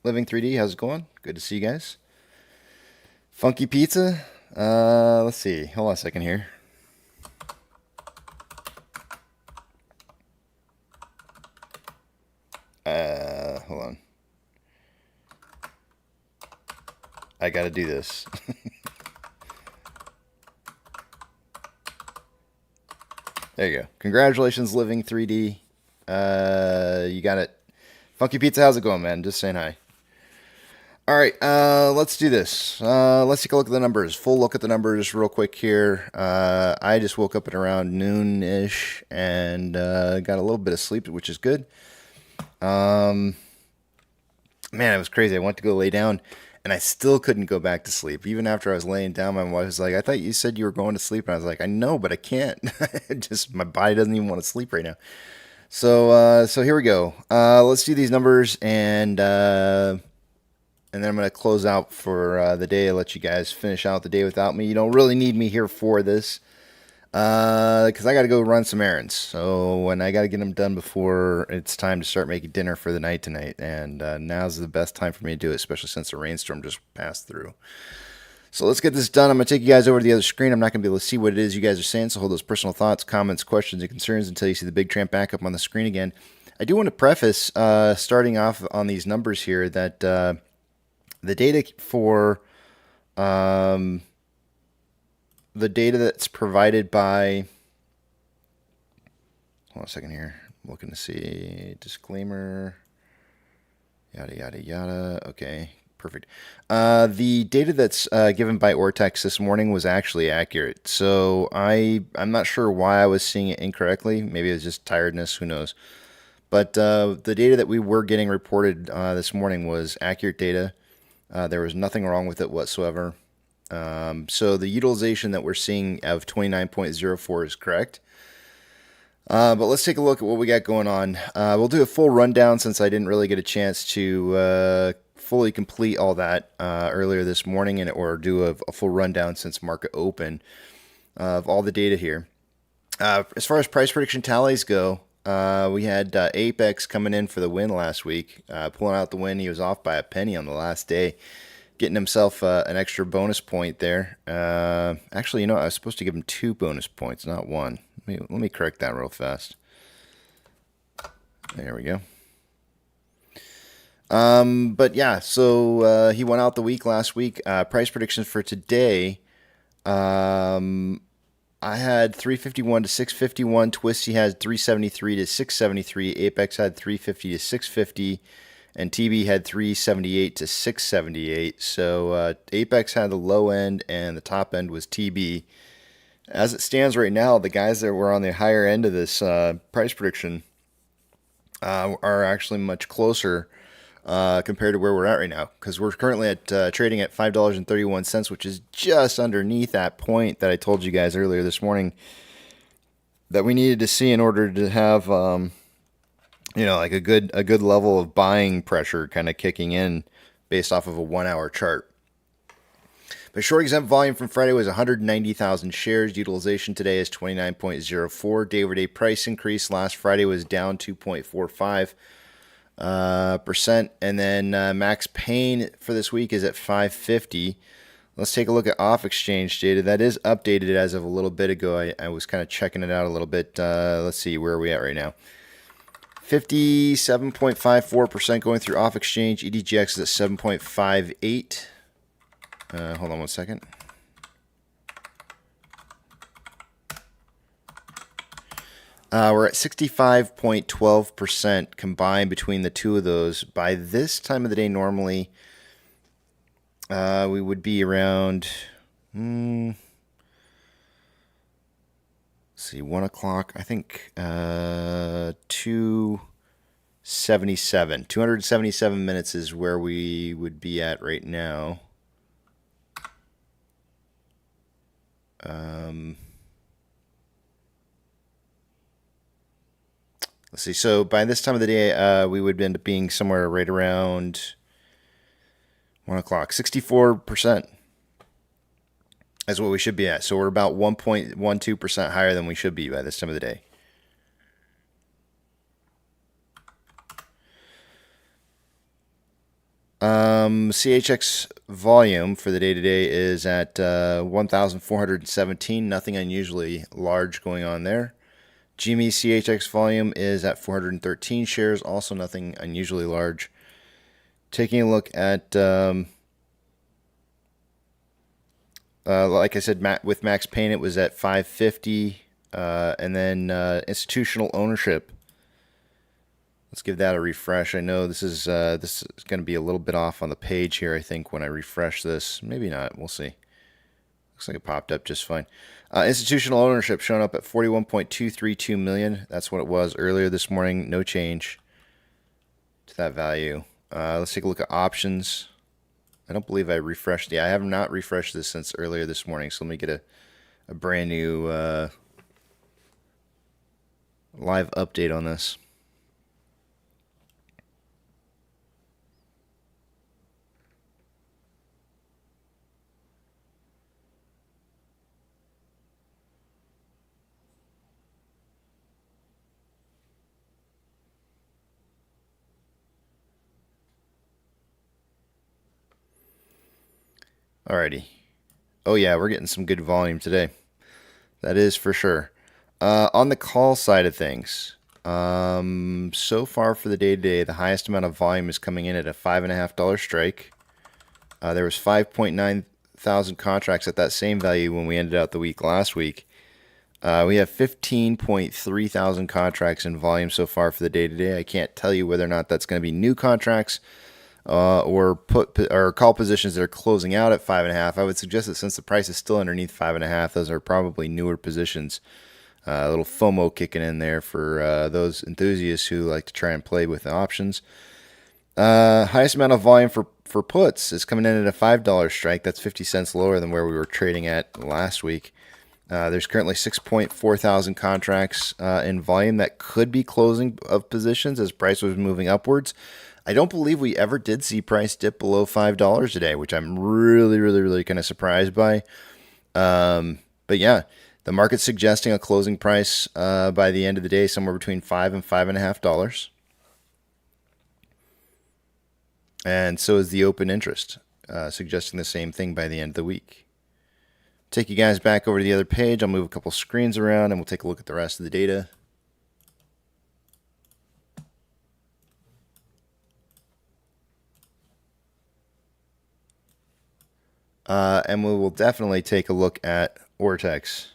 Living 3D, how's it going? Good to see you guys. Funky Pizza. Let's see. Hold on a second here. Hold on. I gotta do this. There you go. Congratulations, Living 3D. You got it. Funky Pizza, how's it going, man? Just saying hi. All right, let's do this. Let's take a look at the numbers. Full look at the numbers real quick here. I just woke up at around noon-ish and got a little bit of sleep, which is good. Man, it was crazy. I went to go lay down, and I still couldn't go back to sleep. Even after I was laying down, my wife was like, "I thought you said you were going to sleep," and I was like, "I know, but I can't. Just my body doesn't even want to sleep right now." So here we go. Let's do these numbers, and then I'm going to close out for the day. I'll let you guys finish out the day without me. You don't really need me here for this because I got to go run some errands. So, and I got to get them done before it's time to start making dinner for the night tonight. And now's the best time for me to do it, especially since the rainstorm just passed through. So let's get this done. I'm going to take you guys over to the other screen. I'm not going to be able to see what it is you guys are saying, so hold those personal thoughts, comments, questions, and concerns until you see the big tramp back up on the screen again. I do want to preface, starting off on these numbers here, that the data for the data that's provided by, hold on a second here, I'm looking to see disclaimer, yada yada yada. Okay, perfect. The data that's given by Ortex this morning was actually accurate, so I'm not sure why I was seeing it incorrectly. Maybe it was just tiredness, who knows. But the data that we were getting reported this morning was accurate data. There was nothing wrong with it whatsoever. So the utilization that we're seeing of 29.04 is correct. But let's take a look at what we got going on. We'll do a full rundown since I didn't really get a chance to fully complete all that earlier this morning, or do a full rundown since market open of all the data here. As far as price prediction tallies go, we had Apex coming in for the win last week, pulling out the win. He was off by a penny on the last day, getting himself an extra bonus point there. Actually, I was supposed to give him 2 bonus points, not 1. Let me correct that real fast. There we go. But yeah, so he went out the week last week. Price predictions for today. I had 351 to 651. Twisty had 373 to 673. Apex had 350 to 650. And TB had 378 to 678. So Apex had the low end and the top end was TB. As it stands right now, the guys that were on the higher end of this price prediction are actually much closer compared to where we're at right now, because we're currently at trading at $5.31, which is just underneath that point that I told you guys earlier this morning that we needed to see in order to have like a good level of buying pressure kind of kicking in based off of a 1-hour chart. But short exempt volume from Friday was 190,000 shares. Utilization today is 29.04. Day-over-day price increase last Friday was down 2.45%. And then max pain for this week is at 550. Let's take a look at off exchange data. That is updated as of a little bit ago. I was kind of checking it out a little bit. Let's see, where are we at right now? 57.54% going through off exchange. EDGX is at 7.58. Hold on one second. We're at 65.12% combined between the two of those. By this time of the day, normally, we would be around, let's see, 1 o'clock, I think, 277. 277 minutes is where we would be at right now. Let's see. So by this time of the day, we would end up being somewhere right around 1 o'clock. 64% is what we should be at. So we're about 1.12% higher than we should be by this time of the day. CHX volume for the day today is at 1,417. Nothing unusually large going on there. GME CHX volume is at 413 shares. Also nothing unusually large. Taking a look at, like I said, with Max Payne, it was at 550. And then institutional ownership. Let's give that a refresh. I know this is going to be a little bit off on the page here, I think, when I refresh this. Maybe not. We'll see. Looks like it popped up just fine. Institutional ownership showing up at 41.232 million. That's what it was earlier this morning. No change to that value. Let's take a look at options. I don't believe I refreshed. Yeah, I have not refreshed this since earlier this morning. So let me get a brand new live update on this. Alrighty. Oh yeah, we're getting some good volume today. That is for sure. On the call side of things, so far for the day today, the highest amount of volume is coming in at a $5.50 strike. There was 5.9 thousand contracts at that same value when we ended out the week last week. We have 15.3 thousand contracts in volume so far for the day today. I can't tell you whether or not that's going to be new contracts or call positions that are closing out at 5.5. I would suggest that since the price is still underneath 5.5, those are probably newer positions. A little FOMO kicking in there for those enthusiasts who like to try and play with the options. Highest amount of volume for puts is coming in at a $5 strike. That's 50 cents lower than where we were trading at last week. There's currently 6.4 thousand contracts in volume that could be closing of positions as price was moving upwards. I don't believe we ever did see price dip below $5 today, which I'm really kind of surprised by. But yeah, the market's suggesting a closing price by the end of the day somewhere between $5 and $5.50. And so is the open interest, suggesting the same thing by the end of the week. Take you guys back over to the other page. I'll move a couple screens around and we'll take a look at the rest of the data. And we will definitely take a look at Ortex.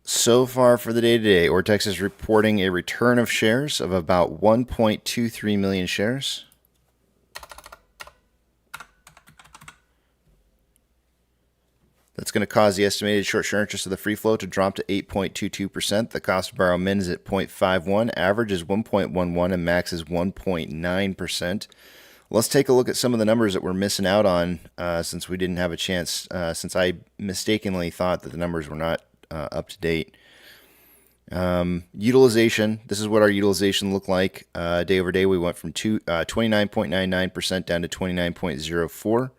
So far for the day today, Ortex is reporting a return of shares of about 1.23 million shares. That's going to cause the estimated short-share interest of the free float to drop to 8.22%. The cost to borrow min is at 0.51, average is 1.11, and max is 1.9%. Let's take a look at some of the numbers that we're missing out on since we didn't have a chance, since I mistakenly thought that the numbers were not up to date. Utilization, this is what our utilization looked like. Day over day, we went from 29.99% down to 29.04%.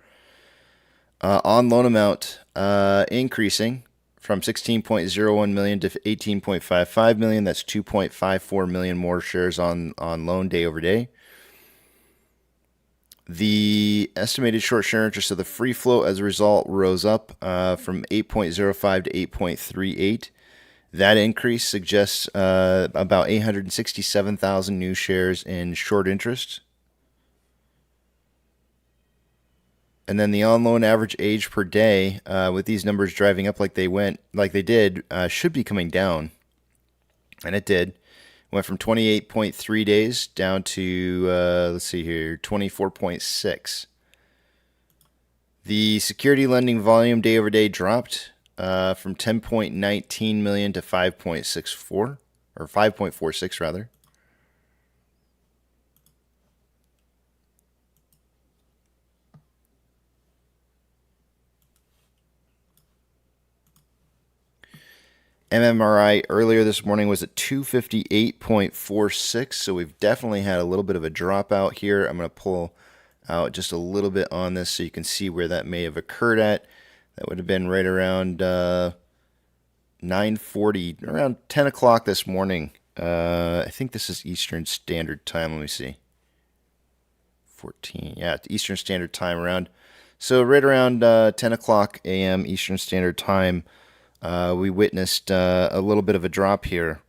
On loan amount increasing from 16.01 million to 18.55 million. That's 2.54 million more shares on loan day over day. The estimated short share interest of the free float as a result rose up from 8.05 to 8.38. That increase suggests about 867,000 new shares in short interest. And then the on-loan average age per day, with these numbers driving up like they did, should be coming down. And it did. Went from 28.3 days down to, let's see here, 24.6. The security lending volume day over day dropped from 10.19 million to 5.64, or 5.46 rather. MMRI earlier this morning was at 258.46, so we've definitely had a little bit of a dropout here. I'm going to pull out just a little bit on this so you can see where that may have occurred at. That would have been right around 9:40, around 10 o'clock this morning. I think this is Eastern Standard Time. Let me see. 14. Yeah, Eastern Standard Time around. So right around 10 o'clock a.m. Eastern Standard Time, we witnessed a little bit of a drop here.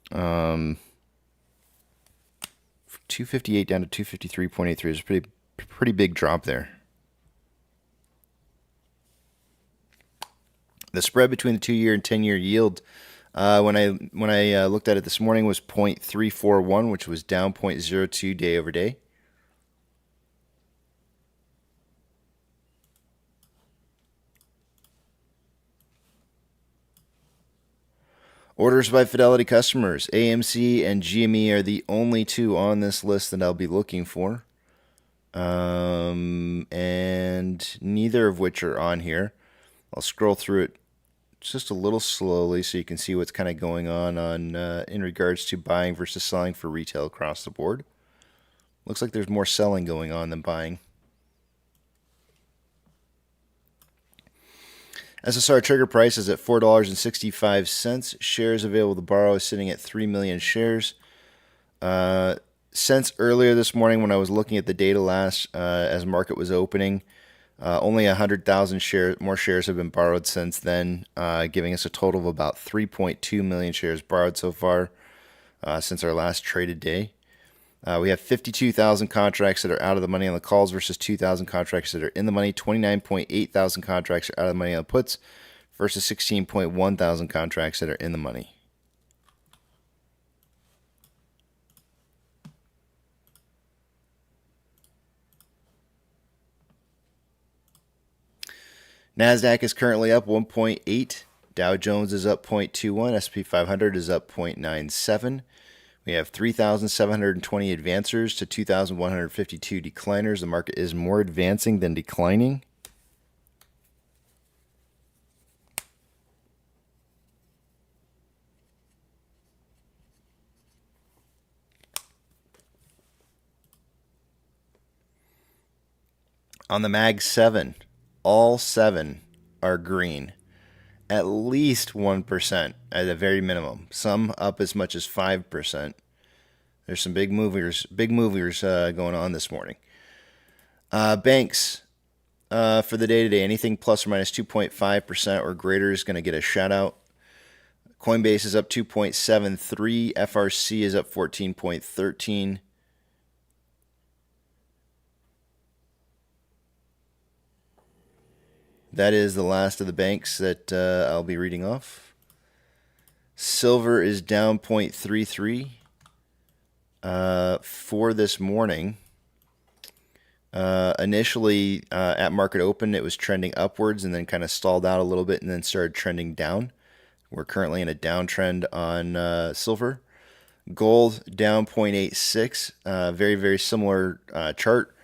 258 down to 253.83 is a pretty big drop there. The spread between the 2-year and 10-year yield, when I looked at it this morning, was 0.341, which was down 0.02 day over day. Orders by Fidelity customers. AMC and GME are the only two on this list that I'll be looking for. And neither of which are on here. I'll scroll through it just a little slowly so you can see what's kind of going on in regards to buying versus selling for retail across the board. Looks like there's more selling going on than buying. SSR trigger price is at $4.65. Shares available to borrow is sitting at 3 million shares. Since earlier this morning when I was looking at the data last as market was opening, only 100,000 more shares have been borrowed since then, giving us a total of about 3.2 million shares borrowed so far since our last traded day. We have 52,000 contracts that are out of the money on the calls versus 2,000 contracts that are in the money. 29.8 thousand contracts are out of the money on the puts versus 16.1 thousand contracts that are in the money. NASDAQ is currently up 1.8. Dow Jones is up 0.21. S&P 500 is up 0.97. We have 3,720 advancers to 2,152 decliners. The market is more advancing than declining. On the Mag 7, all 7 are green. At least 1% at a very minimum. Some up as much as 5%. There's some big movers going on this morning. Banks for the day today, anything plus or minus 2.5% or greater is going to get a shout out. Coinbase is up 2.73. FRC is up 14.13. That is the last of the banks that I'll be reading off. Silver is down 0.33 for this morning. Initially, at market open, it was trending upwards and then kind of stalled out a little bit and then started trending down. We're currently in a downtrend on silver. Gold down 0.86. Very, very similar chart.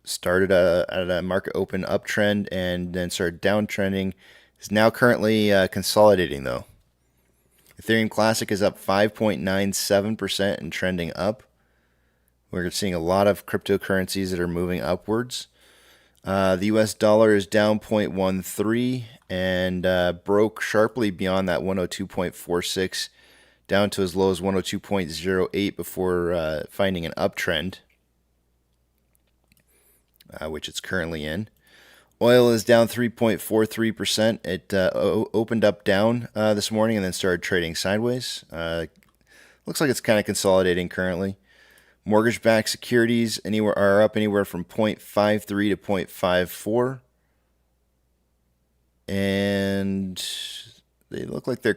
Started at a market open uptrend and then started downtrending. Is now currently consolidating though. Ethereum Classic is up 5.97% and trending up. We're seeing a lot of cryptocurrencies that are moving upwards. The US dollar is down 0.13 and broke sharply beyond that 102.46 down to as low as 102.08 before finding an uptrend. Which it's currently in. Oil is down 3.43%. It opened up down this morning and then started trading sideways. Looks like it's kind of consolidating currently. Mortgage-backed securities are up anywhere from 0.53 to 0.54. And they look like they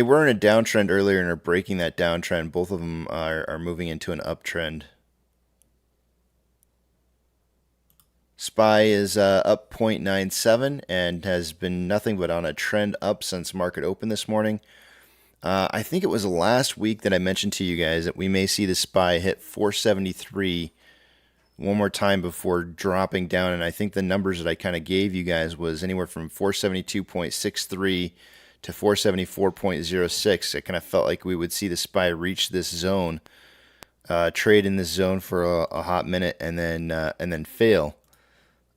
were in a downtrend earlier and are breaking that downtrend. Both of them are moving into an uptrend. SPY is up 0.97 and has been nothing but on a trend up since market open this morning. I think it was last week that I mentioned to you guys that we may see the SPY hit 473 one more time before dropping down. And I think the numbers that I kind of gave you guys was anywhere from 472.63 to 474.06. It kind of felt like we would see the SPY reach this zone, trade in this zone for a hot minute, and then fail.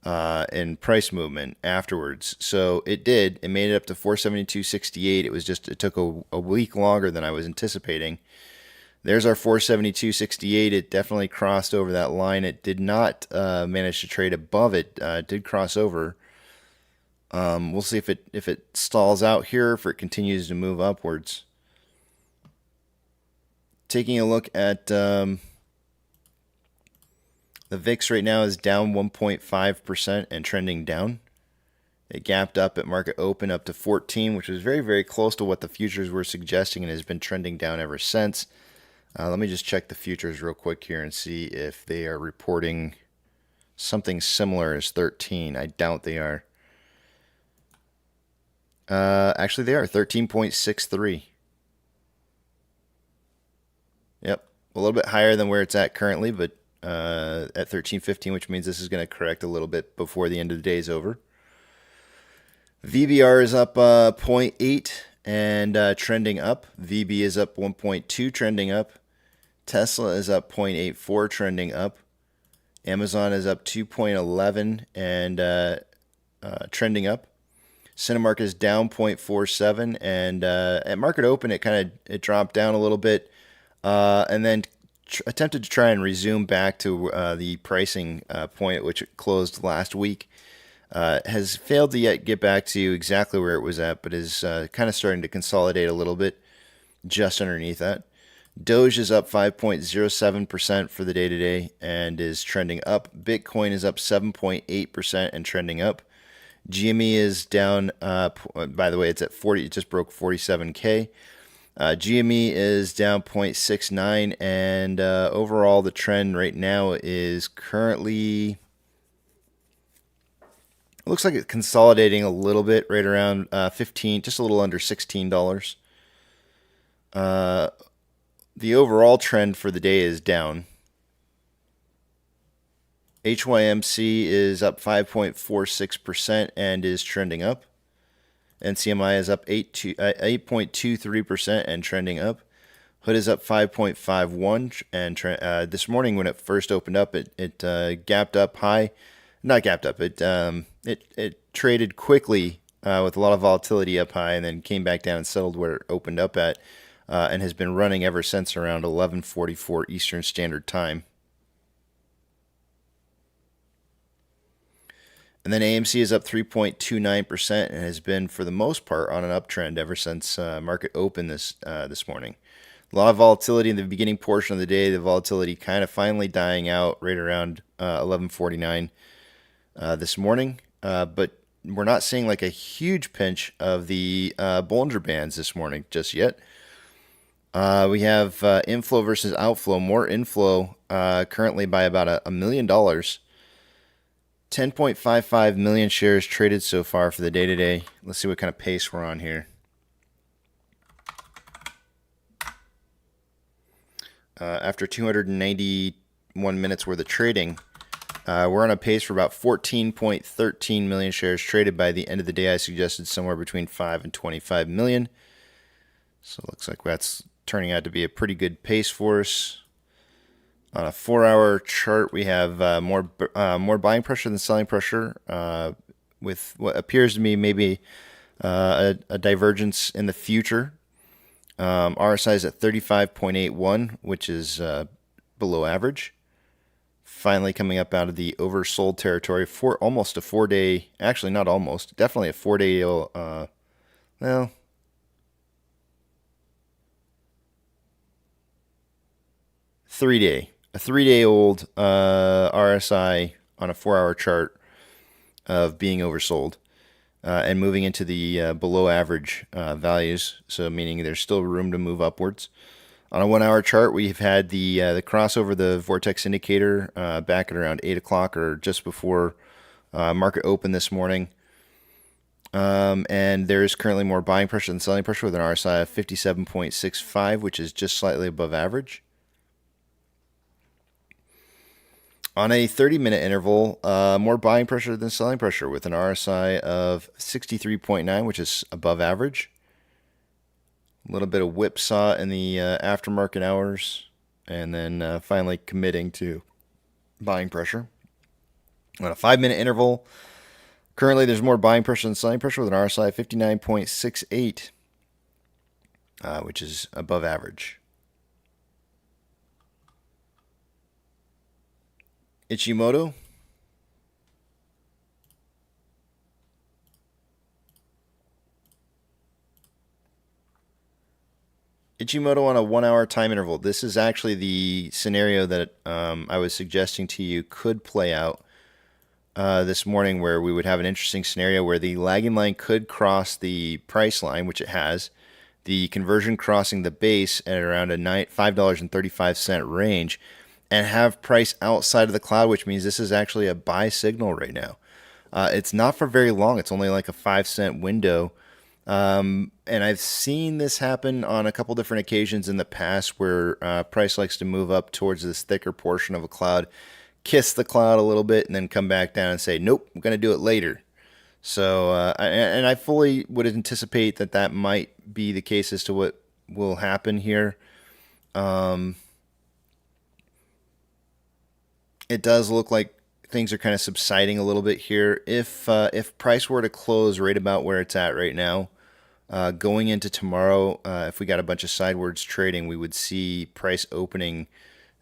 in price movement afterwards. So it did. It made it up to 472.68. It took a week longer than I was anticipating. There's our 472.68. It definitely crossed over that line. It did not manage to trade above it. It did cross over. We'll see if it stalls out here, if it continues to move upwards. Taking a look at the VIX right now is down 1.5% and trending down. It gapped up at market open up to 14, which was very, very close to what the futures were suggesting, and has been trending down ever since. Let me just check the futures real quick here and see if they are reporting something similar as 13. I doubt they are. Actually, they are 13.63. Yep, a little bit higher than where it's at currently, but at 13.15, which means this is going to correct a little bit before the end of the day is over. VBR is up 0.8 and trending up. VB is up 1.2, trending up. Tesla is up 0.84, trending up. Amazon is up 2.11 and trending up. Cinemark is down 0.47, and at market open it dropped down a little bit, and then attempted to try and resume back to the pricing point at which it closed last week. Has failed to yet get back to exactly where it was at, but is kind of starting to consolidate a little bit just underneath that. Doge is up 5.07% for the day today and is trending up. Bitcoin is up 7.8% and trending up. GME is down, by the way, it's at 40, it just broke 47K. GME is down 0.69, and overall the trend right now is currently, it looks like it's consolidating a little bit right around 15, just a little under $16. The overall trend for the day is down. HYMC is up 5.46% and is trending up. NCMI is up 8.23% and trending up. Hood is up 5.51, and this morning when it first opened up, it gapped up high. Not gapped up. It traded quickly with a lot of volatility up high, and then came back down and settled where it opened up at, and has been running ever since around 11:44 Eastern Standard Time. And then AMC is up 3.29% and has been, for the most part, on an uptrend ever since market open this morning. A lot of volatility in the beginning portion of the day. The volatility kind of finally dying out right around 11:49 this morning. But we're not seeing like a huge pinch of the Bollinger Bands this morning just yet. We have inflow versus outflow. More inflow currently by about $1 million. 10.55 million shares traded so far for the day today. Let's see what kind of pace we're on here. After 291 minutes worth of trading, we're on a pace for about 14.13 million shares traded by the end of the day. I suggested somewhere between 5 and 25 million. So it looks like that's turning out to be a pretty good pace for us. On a 4-hour chart, we have more buying pressure than selling pressure, with what appears to me maybe a divergence in the future. RSI is at 35.81, which is below average. Finally coming up out of the oversold territory for almost a 4-day, actually not almost, definitely a 4-day, well, a 3-day old RSI on a 4-hour chart of being oversold and moving into the below average values, so meaning there's still room to move upwards. On a 1-hour chart, we've had the crossover, the Vortex indicator, back at around 8 o'clock or just before market open this morning. And there is currently more buying pressure than selling pressure with an RSI of 57.65, which is just slightly above average. On a 30-minute interval, more buying pressure than selling pressure with an RSI of 63.9, which is above average. A little bit of whipsaw in the aftermarket hours, and then finally committing to buying pressure. On a 5-minute interval, currently there's more buying pressure than selling pressure with an RSI of 59.68, which is above average. Ichimoto. Ichimoto on a 1 hour time interval. This is actually the scenario that I was suggesting to you could play out this morning, where we would have an interesting scenario where the lagging line could cross the price line, which it has, the conversion crossing the base at around a $5.35 range, and have price outside of the cloud, which means this is actually a buy signal right now. It's not for very long. It's only like a 5 cent window. And I've seen this happen on a couple different occasions in the past where price likes to move up towards this thicker portion of a cloud, kiss the cloud a little bit, and then come back down and say, nope, I'm going to do it later. So, and I fully would anticipate that that might be the case as to what will happen here. It does look like things are kind of subsiding a little bit here. If price were to close right about where it's at right now, going into tomorrow, if we got a bunch of sidewards trading, we would see price opening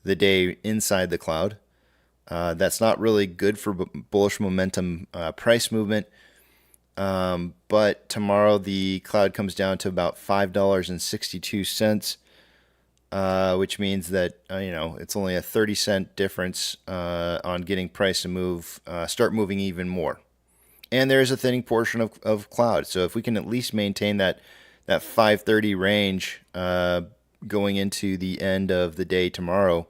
the day inside the cloud. That's not really good for bullish momentum price movement. But tomorrow the cloud comes down to about $5.62, which means that it's only a 30-cent difference on getting price to start moving even more. And there is a thinning portion of cloud. So if we can at least maintain that 530 range going into the end of the day tomorrow,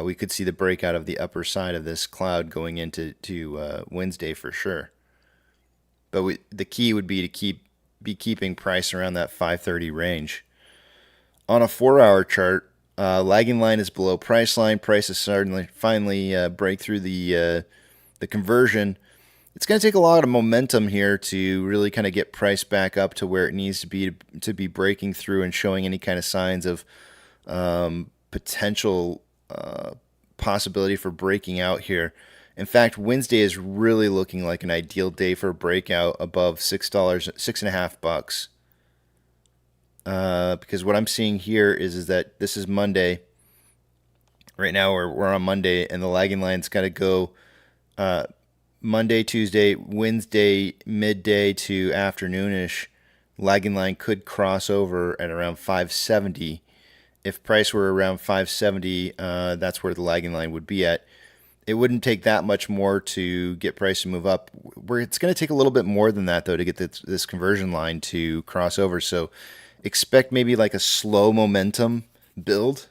we could see the breakout of the upper side of this cloud going into Wednesday for sure. But the key would be to be keeping price around that 530 range. On a 4-hour chart, lagging line is below price line. Price is finally break through the conversion. It's going to take a lot of momentum here to really kind of get price back up to where it needs to be breaking through and showing any kind of signs of potential possibility for breaking out here. In fact, Wednesday is really looking like an ideal day for a breakout above $6.50. Because what I'm seeing here is that this is Monday. Right now we're on Monday, and the lagging line's got to go Monday, Tuesday, Wednesday, midday to afternoonish. Lagging line could cross over at around 570. If price were around 570, that's where the lagging line would be at. It wouldn't take that much more to get price to move up. It's going to take a little bit more than that, though, to get this conversion line to cross over. So expect maybe like a slow momentum build.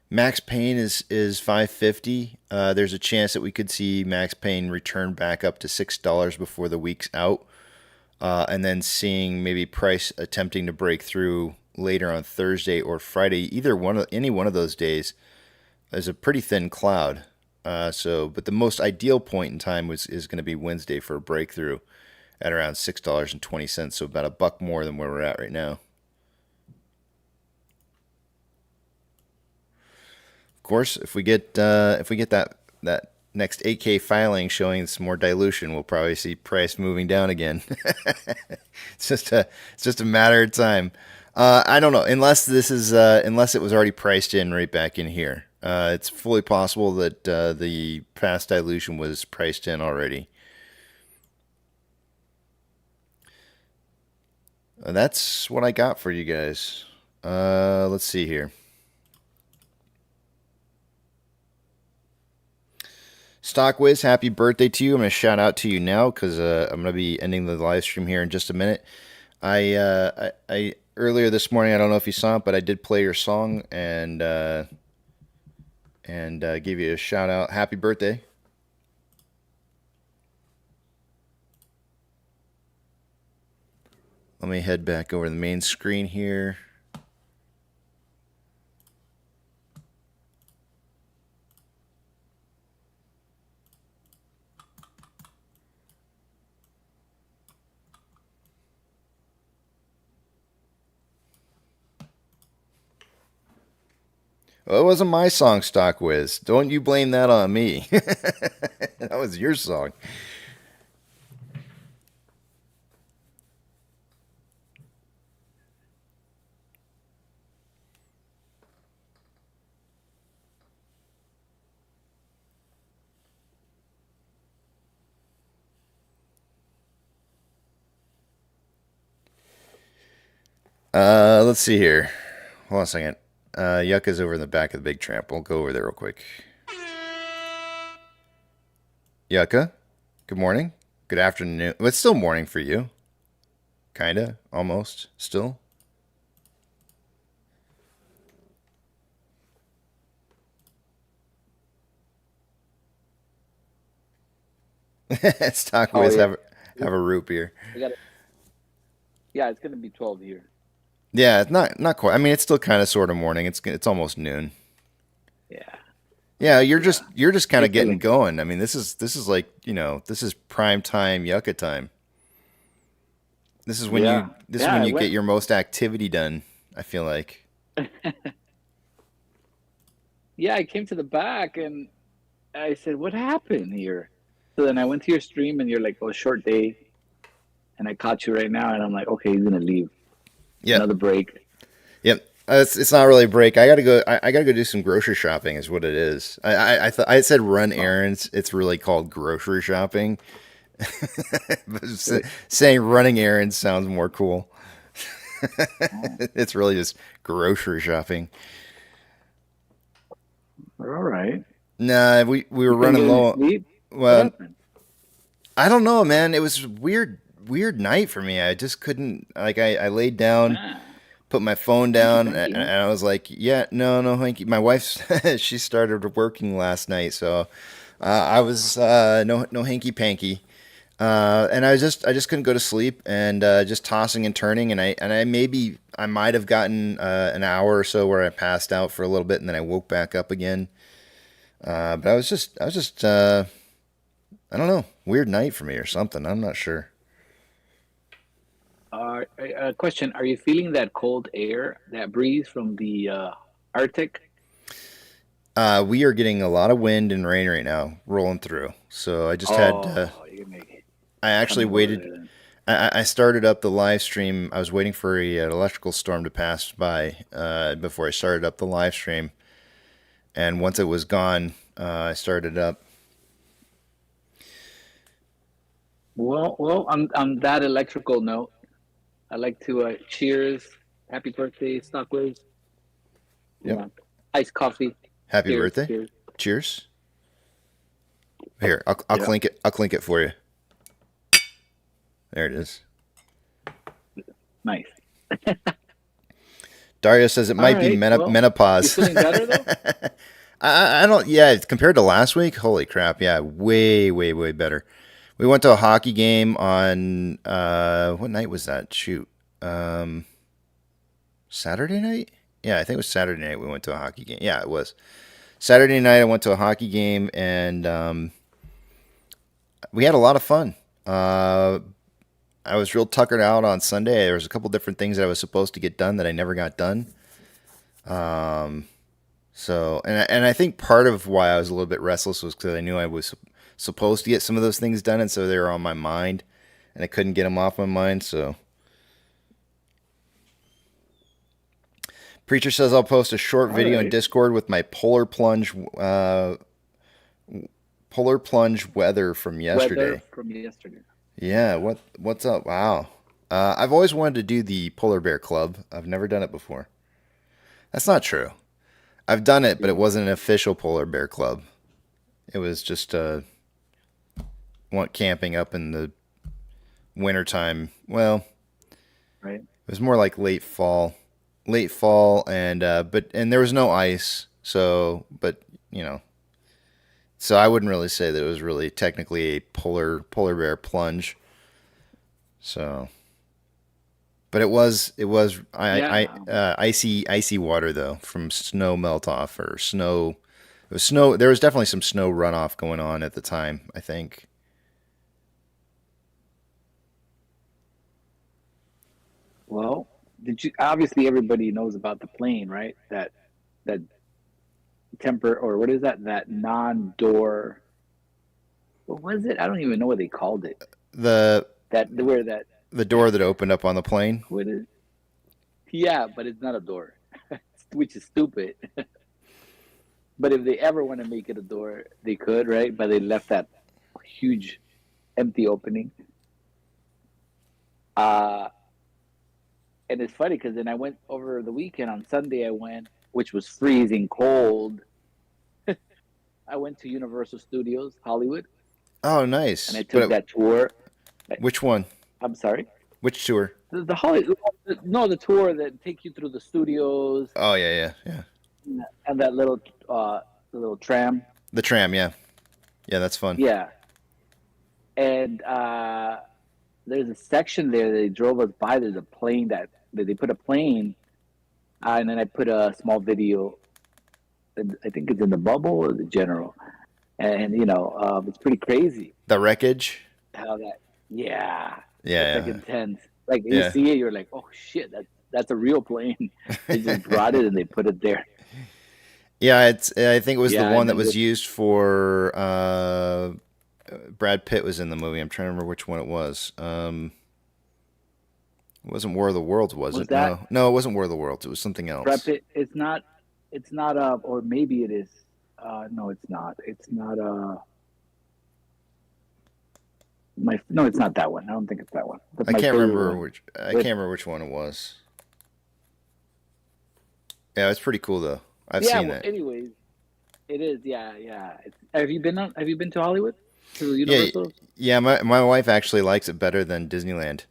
Max pain is 550. There's a chance that we could see max pain return back up to $6 before the week's out, and then seeing maybe price attempting to break through later on Thursday or Friday. Any one of those days is a pretty thin cloud. But the most ideal point in time is going to be Wednesday for a breakthrough at around $6.20. So about $1 more than where we're at right now. Of course, if we get that next 8K filing showing some more dilution, we'll probably see price moving down again. It's just a matter of time. I don't know, unless it was already priced in right back in here. It's fully possible that the past dilution was priced in already. That's what I got for you guys. Let's see here. Stockwiz, happy birthday to you. I'm going to shout out to you now because I'm going to be ending the live stream here in just a minute. I earlier this morning, I don't know if you saw it, but I did play your song and give you a shout out. Happy birthday. Let me head back over to the main screen here. Well, it wasn't my song, Stock Whiz. Don't you blame that on me. That was your song. Let's see here. Hold on a second. Yucca's over in the back of the big tramp. We'll go over there real quick. Yucca, good morning. Good afternoon. Well, it's still morning for you. Kinda. Almost. Still. Stock Oh Whiz, yeah, have a root beer. I got it. Yeah, it's gonna be 12 here. Yeah, it's not quite. I mean, it's still kind of sort of morning. It's almost noon. Yeah, Yeah, yeah. you're just kind of Good getting feeling. going. I mean, this is like, this is prime time yucca time. Yeah, This is yeah. when I you get went. your most activity done, I feel like. Yeah, I came to the back and I said, "What happened here?" So then I went to your stream and you're like, "Oh, short day," and I caught you right now, and I'm like, "Okay, he's gonna leave. Yep. Another break." Yep. It's not really a break. I gotta go do some grocery shopping. Is what it is. I said run Oh, errands. It's really called grocery shopping. But really? saying running errands sounds more cool. Oh, It's really just grocery shopping. all right. Nah, we were You couldn't running get any low. sleep? What Well, happened? I don't know, man. It was weird night for me. I just couldn't. Like, I laid down, Ah, put my phone hanky down, panky, and huh? I was like, yeah, no, hanky. My wife, she started working last night, so I was no hanky panky. And I just couldn't go to sleep, and just tossing and turning, and I might have gotten an hour or so where I passed out for a little bit, and then I woke back up again. But I was just I don't know, weird night for me or something. I'm not sure. Question: Are you feeling that cold air, that breeze from the Arctic? We are getting a lot of wind and rain right now rolling through. So I just had Oh, you're gonna I tell actually me about waited. it then. I started up the live stream. I was waiting for an electrical storm to pass by before I started up the live stream. And once it was gone, I started up. Well, on that electrical note, I'd like to cheers, happy birthday, Stockways. Yep. Yeah, iced coffee. Happy Cheers, birthday. cheers. Cheers. Here, I'll Yeah, clink it. I'll clink it for you. There it is. nice. Dario says it All might be right. Well, you menopause. feeling better though? I don't. Yeah, compared to last week, holy crap! Yeah, way better. We went to a hockey game on what night was that? Shoot, um, Saturday night. Yeah, I think it was Saturday night. We went to a hockey game. Yeah, it was Saturday night. I went to a hockey game, and we had a lot of fun. Uh, I was real tuckered out on Sunday. There was a couple different things that I was supposed to get done that I never got done. So, and I think part of why I was a little bit restless was because I knew I was supposed to get some of those things done, and so they were on my mind, and I couldn't get them off my mind. So, Preacher says I'll post a short All video in right. Discord with my polar plunge weather from Weather yesterday. from yesterday. Yeah, Yeah. what's up? Wow. I've always wanted to do the polar bear club. I've never done it before. That's not true. I've done it, but it Yeah. wasn't an official polar bear club. It was just went camping up in the wintertime. Well, Right. it was more like late fall, and but there was no ice, so but you know, so I wouldn't really say that it was really technically a polar bear plunge. So, but it was Yeah. icy water though from snow melt off or snow. It was snow. There was definitely some snow runoff going on at the time, I think. Well, did you? Obviously, everybody knows about the plane, right? That temper, or what is that? That non-door. What was it? I don't even know what they called it. The That where that the door that opened up on the plane. what is? Yeah, but it's not a door, which is stupid. But if they ever want to make it a door, they could, right? But they left that huge empty opening. Uh, and it's funny because then I went over the weekend on Sunday. I went, which was freezing cold. I went to Universal Studios Hollywood, Oh, and nice. I took But that tour. which one? I'm sorry, Which tour? the Hollywood. No, the tour that take you through the studios Oh, yeah, yeah, yeah. and that the little tram. The tram, yeah. Yeah, that's fun. Yeah, and there's a section there that they drove us by. There's a plane that they put a plane, and then I put a small video. I think it's in the bubble or the general, and it's pretty crazy The wreckage? how that. Yeah, it's like Yeah, intense. Like you yeah. see it, you're like, oh shit, that's a real plane. They just brought it and they put it there. Yeah, I think it was the Yeah, one and that then was this used for Brad Pitt was in the movie. I'm trying to remember which one it was. It wasn't War of the Worlds, was was it? that No. No, it wasn't War of the Worlds. It was something Brad else. Pitt. It's not or maybe it is. No, it's not. It's not no, it's not that one. I don't think it's that one. That's my favorite one. I can't With remember which one it was. Yeah, it's pretty cool though. I've yeah. seen Well, that. anyways, it is. Yeah, yeah. Have you been to Hollywood to Yeah, Universal? yeah, my wife actually likes it better than Disneyland.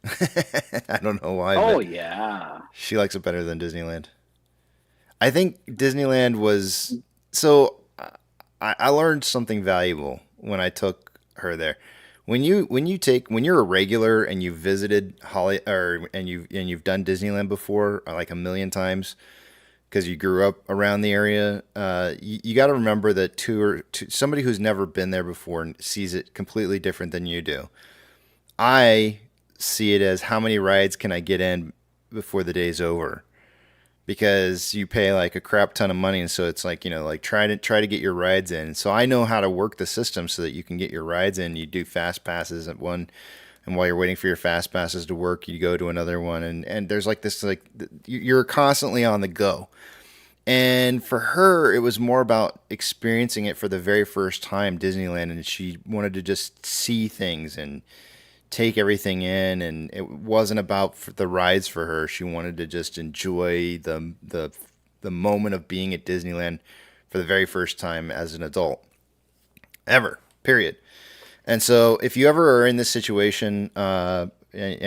I don't know why, Oh but yeah. she likes it better than Disneyland. I think Disneyland was so I learned something valuable when I took her there. When you're a regular and you've visited Holly or and you've done Disneyland before like a million times because you grew up around the area, you got to remember that somebody who's never been there before sees it completely different than you do. I see it as how many rides can I get in before the day's over because you pay like a crap ton of money, and so it's like like try to get your rides in. So I know how to work the system so that you can get your rides in. You do fast passes at one, and while you're waiting for your fast passes to work, you go to another one, and there's like this like you're constantly on the go. And for her, it was more about experiencing it for the very first time, Disneyland, and she wanted to just see things and take everything in, and it wasn't about the rides for her. She wanted to just enjoy the moment of being at Disneyland for the very first time as an adult ever. Period. And so, if you ever are in this situation and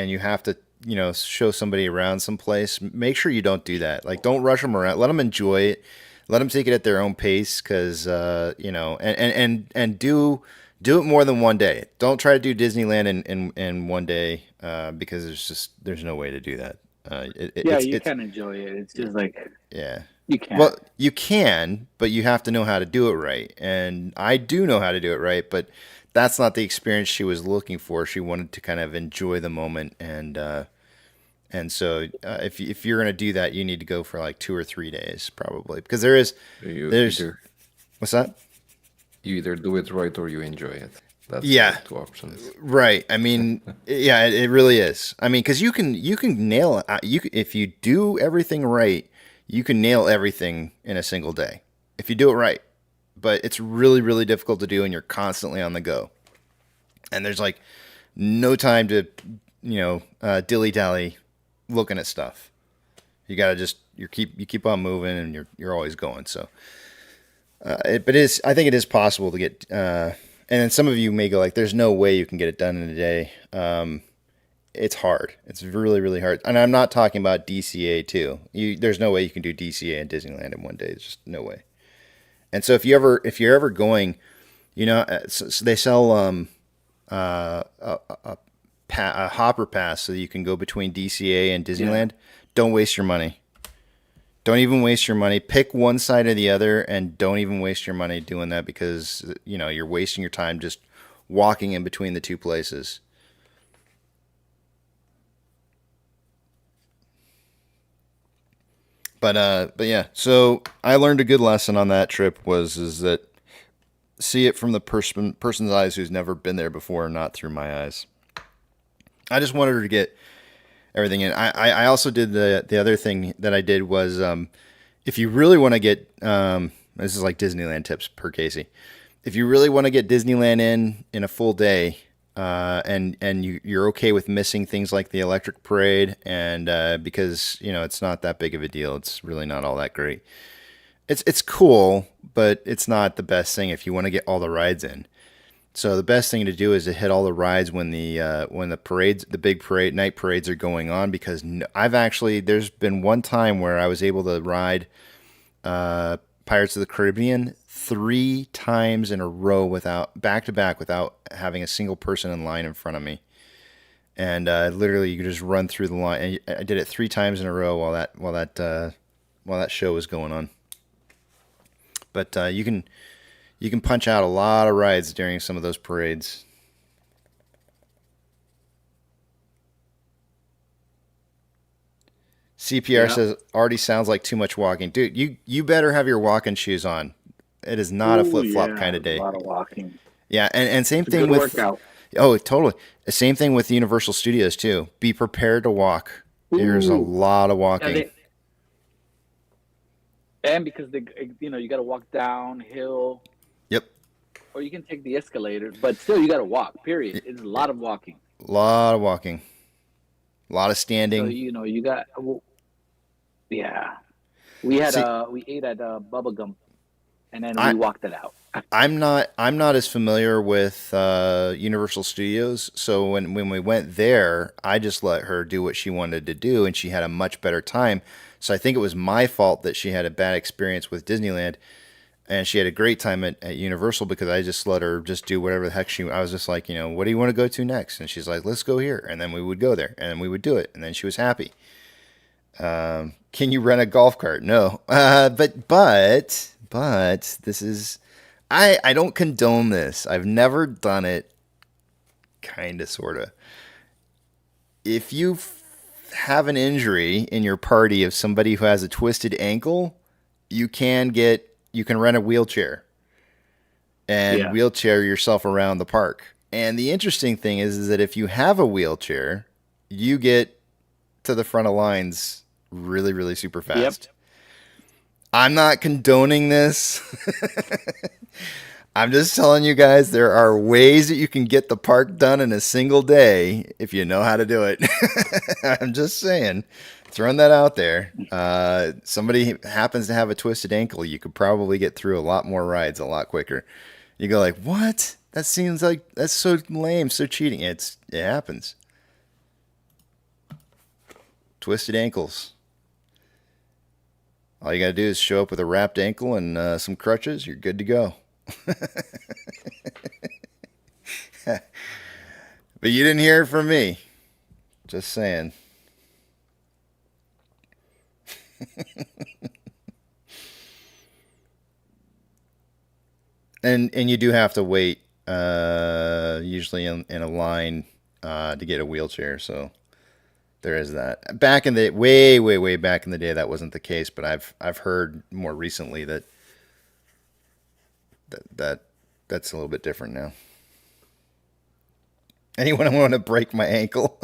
you have to, show somebody around someplace, make sure you don't do that. Like, don't rush them around. Let them enjoy it. Let them take it at their own pace, because and do it more than one day. Don't try to do Disneyland in one day because there's no way to do that. Yeah, you It's can enjoy it. It's just like yeah. you can't. Well, you can, but you have to know how to do it right. And I do know how to do it right, but that's not the experience she was looking for. She wanted to kind of enjoy the moment, and so if you're gonna do that, you need to go for like 2 or 3 days probably, because You there's either what's that? you either do it right or you enjoy it. That's the Yeah, two options. right. I mean, yeah, it really is. I mean, because you can nail it. If you do everything right, you can nail everything in a single day if you do it right. But it's really really difficult to do, and you're constantly on the go. And there's like no time to dilly dally looking at stuff. You gotta just you keep on moving, and you're always going. So, but I think it is possible to get. And then some of you may go like, "There's no way you can get it done in a day." It's hard. It's really really hard. And I'm not talking about DCA too. There's no way you can do DCA in Disneyland in one day. There's just no way. And so if you're ever going, so they sell a hopper pass so that you can go between DCA and Yeah. Disneyland. Don't waste your money. Don't even waste your money. Pick one side or the other, and don't even waste your money doing that, because you're wasting your time just walking in between the two places. But yeah. So I learned a good lesson on that trip is that see it from the person's eyes who's never been there before, not through my eyes. I just wanted her to get everything in. I also did the other thing that I did was if you really want to get this is like Disneyland tips per Casey. If you really want to get Disneyland in a full day, and you're okay with missing things like the electric parade, and because it's not that big of a deal, it's really not all that great. It's cool, but it's not the best thing if you want to get all the rides in. So the best thing to do is to hit all the rides when the parades, the big parade, night parades are going on. Because I've actually there's been one time where I was able to ride Pirates of the Caribbean 3 times in a row without back to back without having a single person in line in front of me. And literally, you could just run through the line. And I did it 3 times in a row while that show was going on. But you can punch out a lot of rides during some of those parades. CPR Yeah. says already sounds like too much walking. Dude, you better have your walking shoes on. It is not a Ooh, flip flop yeah, kind of a day. lot of walking. Yeah, and same It's a good thing with workout. oh totally. Same thing with Universal Studios too. Be prepared to walk. There's a Ooh, lot of yeah, walking. they and because you got to walk downhill, Yep. or you can take the escalator, but still you got to walk. Period. It's a lot of walking. A lot of walking. A lot of So standing. you got well, yeah. See, We ate at Bubblegum, and then I we walked it out. I'm not as familiar with Universal Studios, so when we went there, I just let her do what she wanted to do, and she had a much better time. So I think it was my fault that she had a bad experience with Disneyland, and she had a great time at Universal because I just let her just do whatever the heck she. I was just like, what do you want to go to next? And she's like, let's go here, and then we would go there, and then we would do it, and then she was happy. Can you rent a golf cart? No, but this is I don't condone this. I've never done it. Kinda, sorta. If you have an injury in your party of somebody who has a twisted ankle, you can rent a wheelchair and Yeah. wheelchair yourself around the park. And the interesting thing is that if you have a wheelchair, you get to the front of lines really, really super Yep. fast. I'm not condoning this. I'm just telling you guys there are ways that you can get the park done in a single day if you know how to do it. I'm just saying, throwing that out there. Somebody happens to have a twisted ankle, you could probably get through a lot more rides a lot quicker. You go like, what? That seems like that's so lame, so cheating. It happens. Twisted ankles. All you gotta do is show up with a wrapped ankle and some crutches. You're good to go. But you didn't hear it from me. Just saying. And you do have to wait, usually in a line, to get a wheelchair. So there is that. Back in the way, way, way back in the day, that wasn't the case. But I've heard more recently that that's a little bit different now. Anyone want to break my ankle?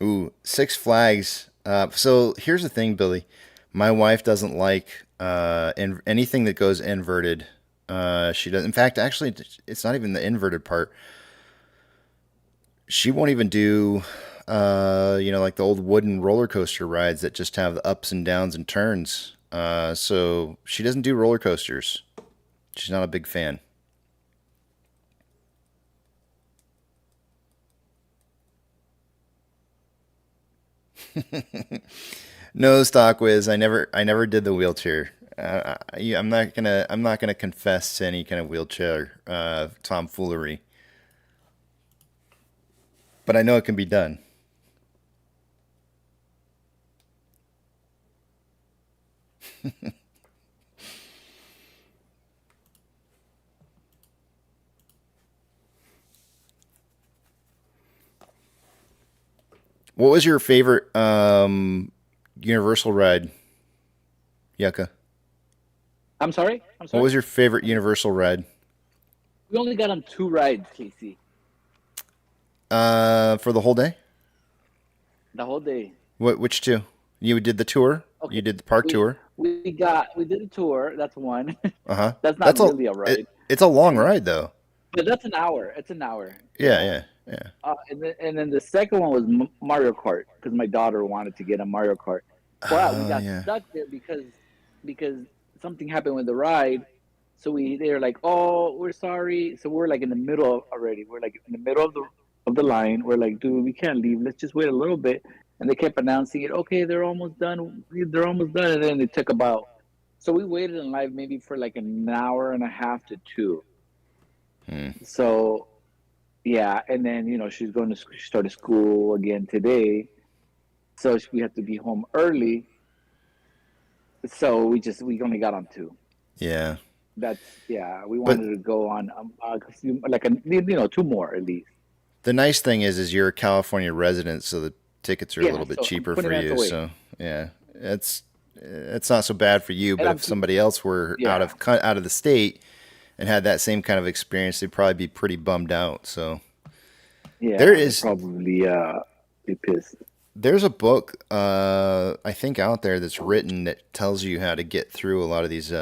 Ooh, Six Flags. So here's the thing, Billy. My wife doesn't like anything that goes inverted. She does. In fact, actually, it's not even the inverted part. She won't even do, like the old wooden roller coaster rides that just have the ups and downs and turns. So she doesn't do roller coasters. She's not a big fan. No, stock whiz. I never did the wheelchair. I'm not gonna confess to any kind of wheelchair tomfoolery, but I know it can be done. What was your favorite Universal ride, Yucca? I'm sorry. I'm What sorry. was your favorite Universal ride? We only got on 2 rides, Casey, For the whole day? the whole day. Which two? You did the tour. Okay, You did the park we tour. we did a tour. That's one. Uh huh. That's not That's a really a ride, it's a long and ride though. but that's an hour. It's an hour. Yeah, Yeah. yeah, yeah. And then the second one was Mario Kart because my daughter wanted to get a Mario Kart. But we Oh got yeah. stuck there because something happened with the ride. So they're like, "Oh, we're sorry." So we're like in the middle already. We're like in the middle of the line. We're like, "Dude, we can't leave. Let's just wait a little bit." And they kept announcing it. Okay, they're almost done. They're almost done. And then it took about. So we waited in line maybe for like an hour and a half to two. Hmm. So yeah, and then she started school again today, so we have to be home early. So we only got on two. Yeah. That's yeah. We But wanted to go on like two more at least. the nice thing is you're a California resident, so the tickets are a Yeah, little bit so I'm cheaper 20 minutes you. away, So yeah, it's not so bad for you. and But if somebody else were yeah, out of the state and had that same kind of experience, they'd probably be pretty bummed out. So there yeah. They is probably be pissed. there's a book I think out there that's written that tells you how to get through a lot of these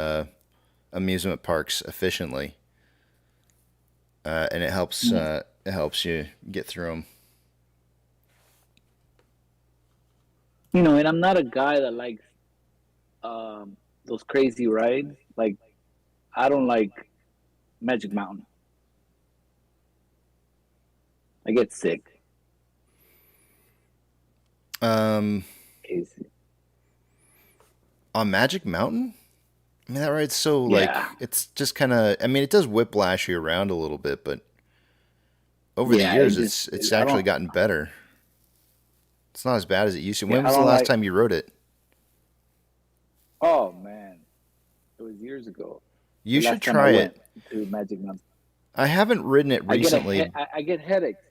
amusement parks efficiently, and it helps you get through them. And I'm not a guy that likes those crazy rides. Like I don't like Magic Mountain. I get sick. Um, Casey. on Magic Mountain, I mean that ride's so like Yeah, it's just kind of. I mean it does whiplash you around a little bit, but over the yeah. It years just it's I actually don't. gotten better. It's not as bad as it used to. Yeah, When I was the don't last like. time you rode it? Oh man, it was years ago. You The should last time I try it. went to Magic Mountain, I haven't ridden it recently. I get headaches.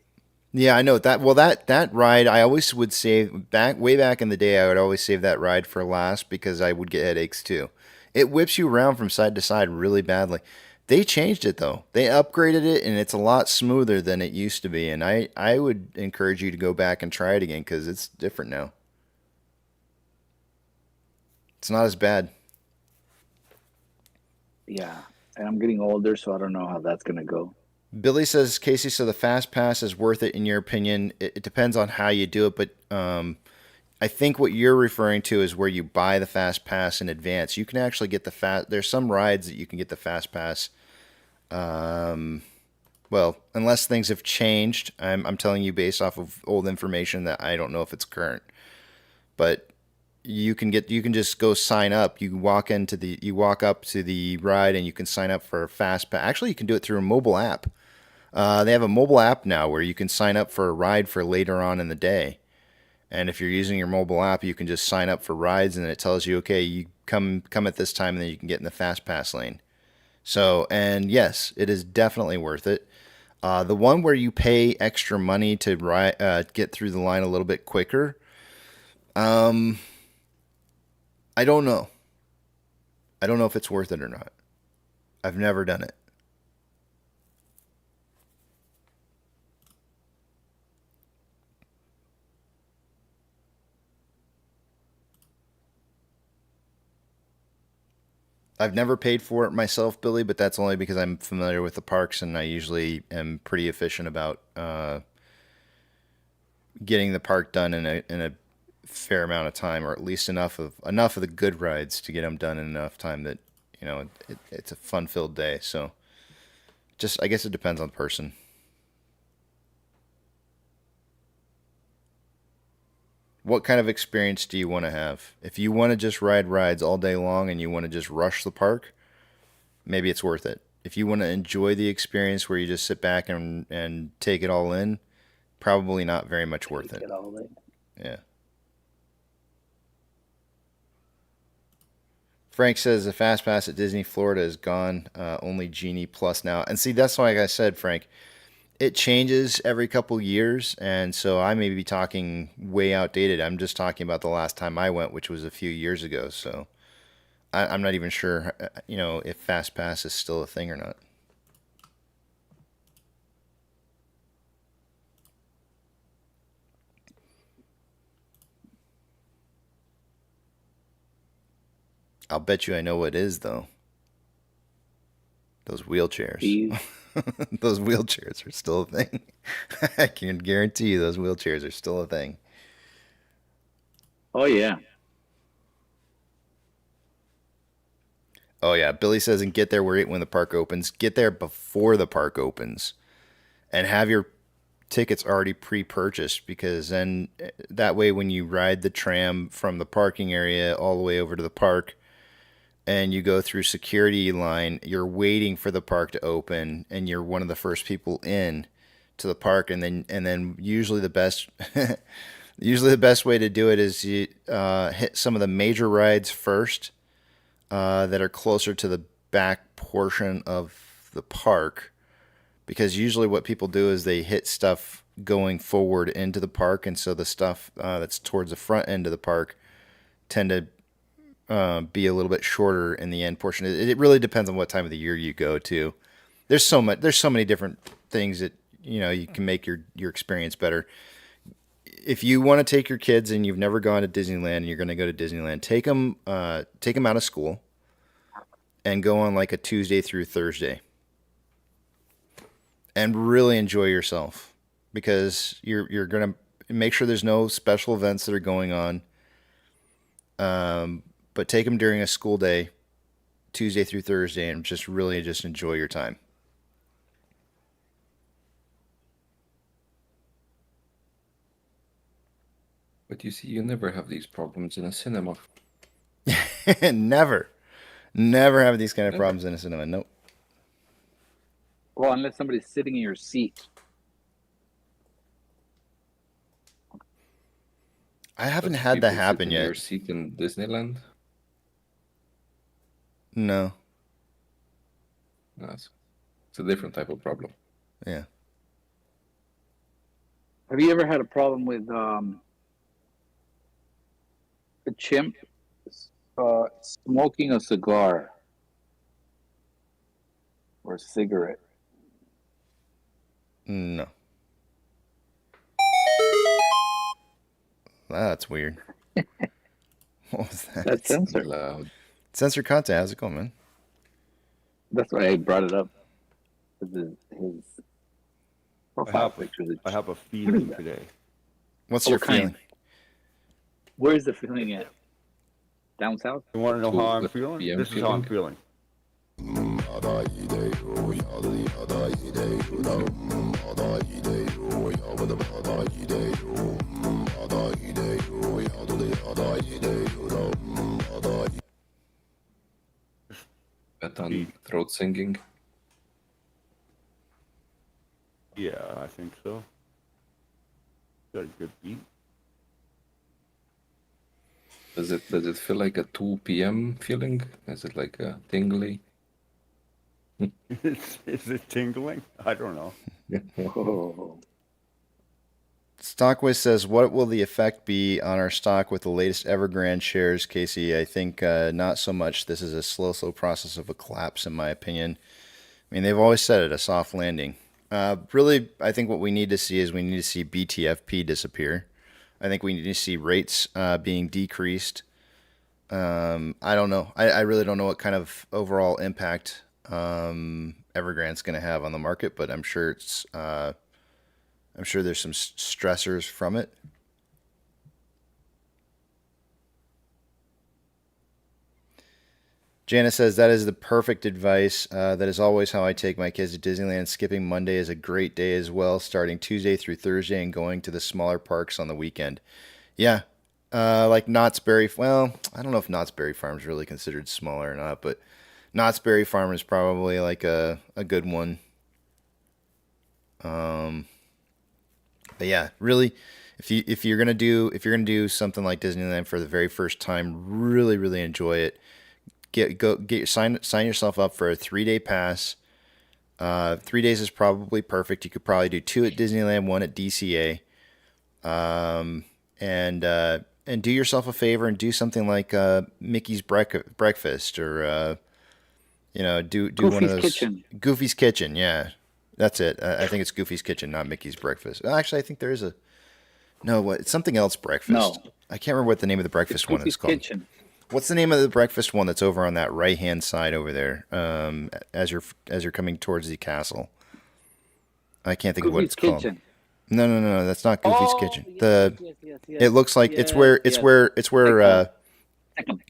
Yeah, I know that. Well, that ride, I always would save way back in the day. I would always save that ride for last because I would get headaches too. It whips you around from side to side really badly. They changed it though. They upgraded it, and it's a lot smoother than it used to be. And I would encourage you to go back and try it again because it's different now. It's not as bad. Yeah, and I'm getting older, so I don't know how that's gonna go. Billy says, Casey, so the fast pass is worth it in your opinion. It depends on how you do it, but I think what you're referring to is where you buy the fast pass in advance. You can actually get the fast. There's some rides that you can get the fast pass. Um, well, unless things have changed, I'm telling you based off of old information that I don't know if it's current. But you can just go sign up. You walk up to the ride and you can sign up for a fast pass. Actually, you can do it through a mobile app. They have a mobile app now where you can sign up for a ride for later on in the day. And if you're using your mobile app, you can just sign up for rides, and it tells you, okay, you come at this time, and then you can get in the fast pass lane. So, and yes, it is definitely worth it. The one where you pay extra money to get through the line a little bit quicker, um, I don't know. I don't know if it's worth it or not. I've never done it. I've never paid for it myself, Billy, but that's only because I'm familiar with the parks and I usually am pretty efficient about getting the park done in a fair amount of time, or at least enough of the good rides to get them done in enough time that it's a fun filled day. So just I guess it depends on the person. What kind of experience do you want to have? If you want to just ride rides all day long and you want to just rush the park, maybe it's worth it. If you want to enjoy the experience where you just sit back and take it all in, probably not very much worth Take it. it all in. Yeah. Frank says the fast pass at Disney Florida is gone. Only Genie Plus now. And see, that's why, like I said, Frank, it changes every couple years, and so I may be talking way outdated. I'm just talking about the last time I went, which was a few years ago. So I'm not even sure, if Fast Pass is still a thing or not. I'll bet you I know what it is though. Those wheelchairs. Fees. Those wheelchairs are still a thing. I can guarantee you those wheelchairs are still a thing. Oh yeah. Oh yeah, Billy says, and get there when the park opens. Get there before the park opens, and have your tickets already pre-purchased, because then that way when you ride the tram from the parking area all the way over to the park, and you go through security line, you're waiting for the park to open, and you're one of the first people in to the park, and then usually the best usually the best way to do it is you hit some of the major rides first, that are closer to the back portion of the park, because usually what people do is they hit stuff going forward into the park, and so the stuff that's towards the front end of the park tend to be a little bit shorter in the end portion. It really depends on what time of the year you go to. There's so much. There's so many different things that you can make your experience better. If you want to take your kids and you've never gone to Disneyland and you're going to go to Disneyland, take them out of school and go on like a Tuesday through Thursday and really enjoy yourself, because you're going to make sure there's no special events that are going on. But take them during a school day, Tuesday through Thursday, and just really just enjoy your time. But you see, you never have these problems in a cinema. Never have these kind of Never. problems in a cinema. Nope. Well, unless somebody's sitting in your seat. I haven't But had that people sit happen in your yet. seat in Disneyland. No. No, it's a different type of problem. Yeah. Have you ever had a problem with a chimp smoking a cigar or a cigarette? No. That's weird. What was that? That's censored. Loud. Censored content. How's it going, man? That's why I brought it up. His profile picture. I have a feeling today. What's What your kind? feeling? Where's the feeling at? Down south? You want to know Two how I'm with feeling? PM This is how I'm feeling. feeling. Bet on throat singing. Yeah, I think so. Got a good beat. Does it feel like a 2 p.m. feeling? Is it like a tingly? Is it tingling? I don't know. Oh. Stockwiz says, what will the effect be on our stock with the latest Evergrande shares, Casey? I think not so much. This is a slow process of a collapse, in my opinion. I mean, they've always said it, a soft landing. Really, I think what we need to see is we need to see BTFP disappear. I think we need to see rates being decreased. I don't know. I really don't know what kind of overall impact Evergrande's going to have on the market, but I'm sure there's some stressors from it. Janice says, that is the perfect advice. That is always how I take my kids to Disneyland. Skipping Monday is a great day as well, starting Tuesday through Thursday and going to the smaller parks on the weekend. Yeah, like Knott's Berry. Well, I don't know if Knott's Berry Farm is really considered smaller or not, but Knott's Berry Farm is probably like a good one. But yeah, really, if you're gonna do something like Disneyland for the very first time, really enjoy it. Sign yourself up for a 3-day pass. 3 days is probably perfect. You could probably do 2 at Disneyland, 1 at DCA, and do yourself a favor and do something like Mickey's breakfast, or do one of Goofy's those. Kitchen. Goofy's Kitchen. Yeah, that's it. I think it's Goofy's Kitchen, not Mickey's breakfast. Actually, I think there is a no. What? It's something else breakfast. No, I can't remember what the name of the it's breakfast one is Goofy's called. Kitchen. What's the name of the breakfast one that's over on that right hand side over there? As you're coming towards the castle. I can't think of what Goofy's it's called. Kitchen. No, no, no, that's not Goofy's Oh, Kitchen. yes, The yes, yes, It yes, looks like it's yes, where yes. it's Like where the second.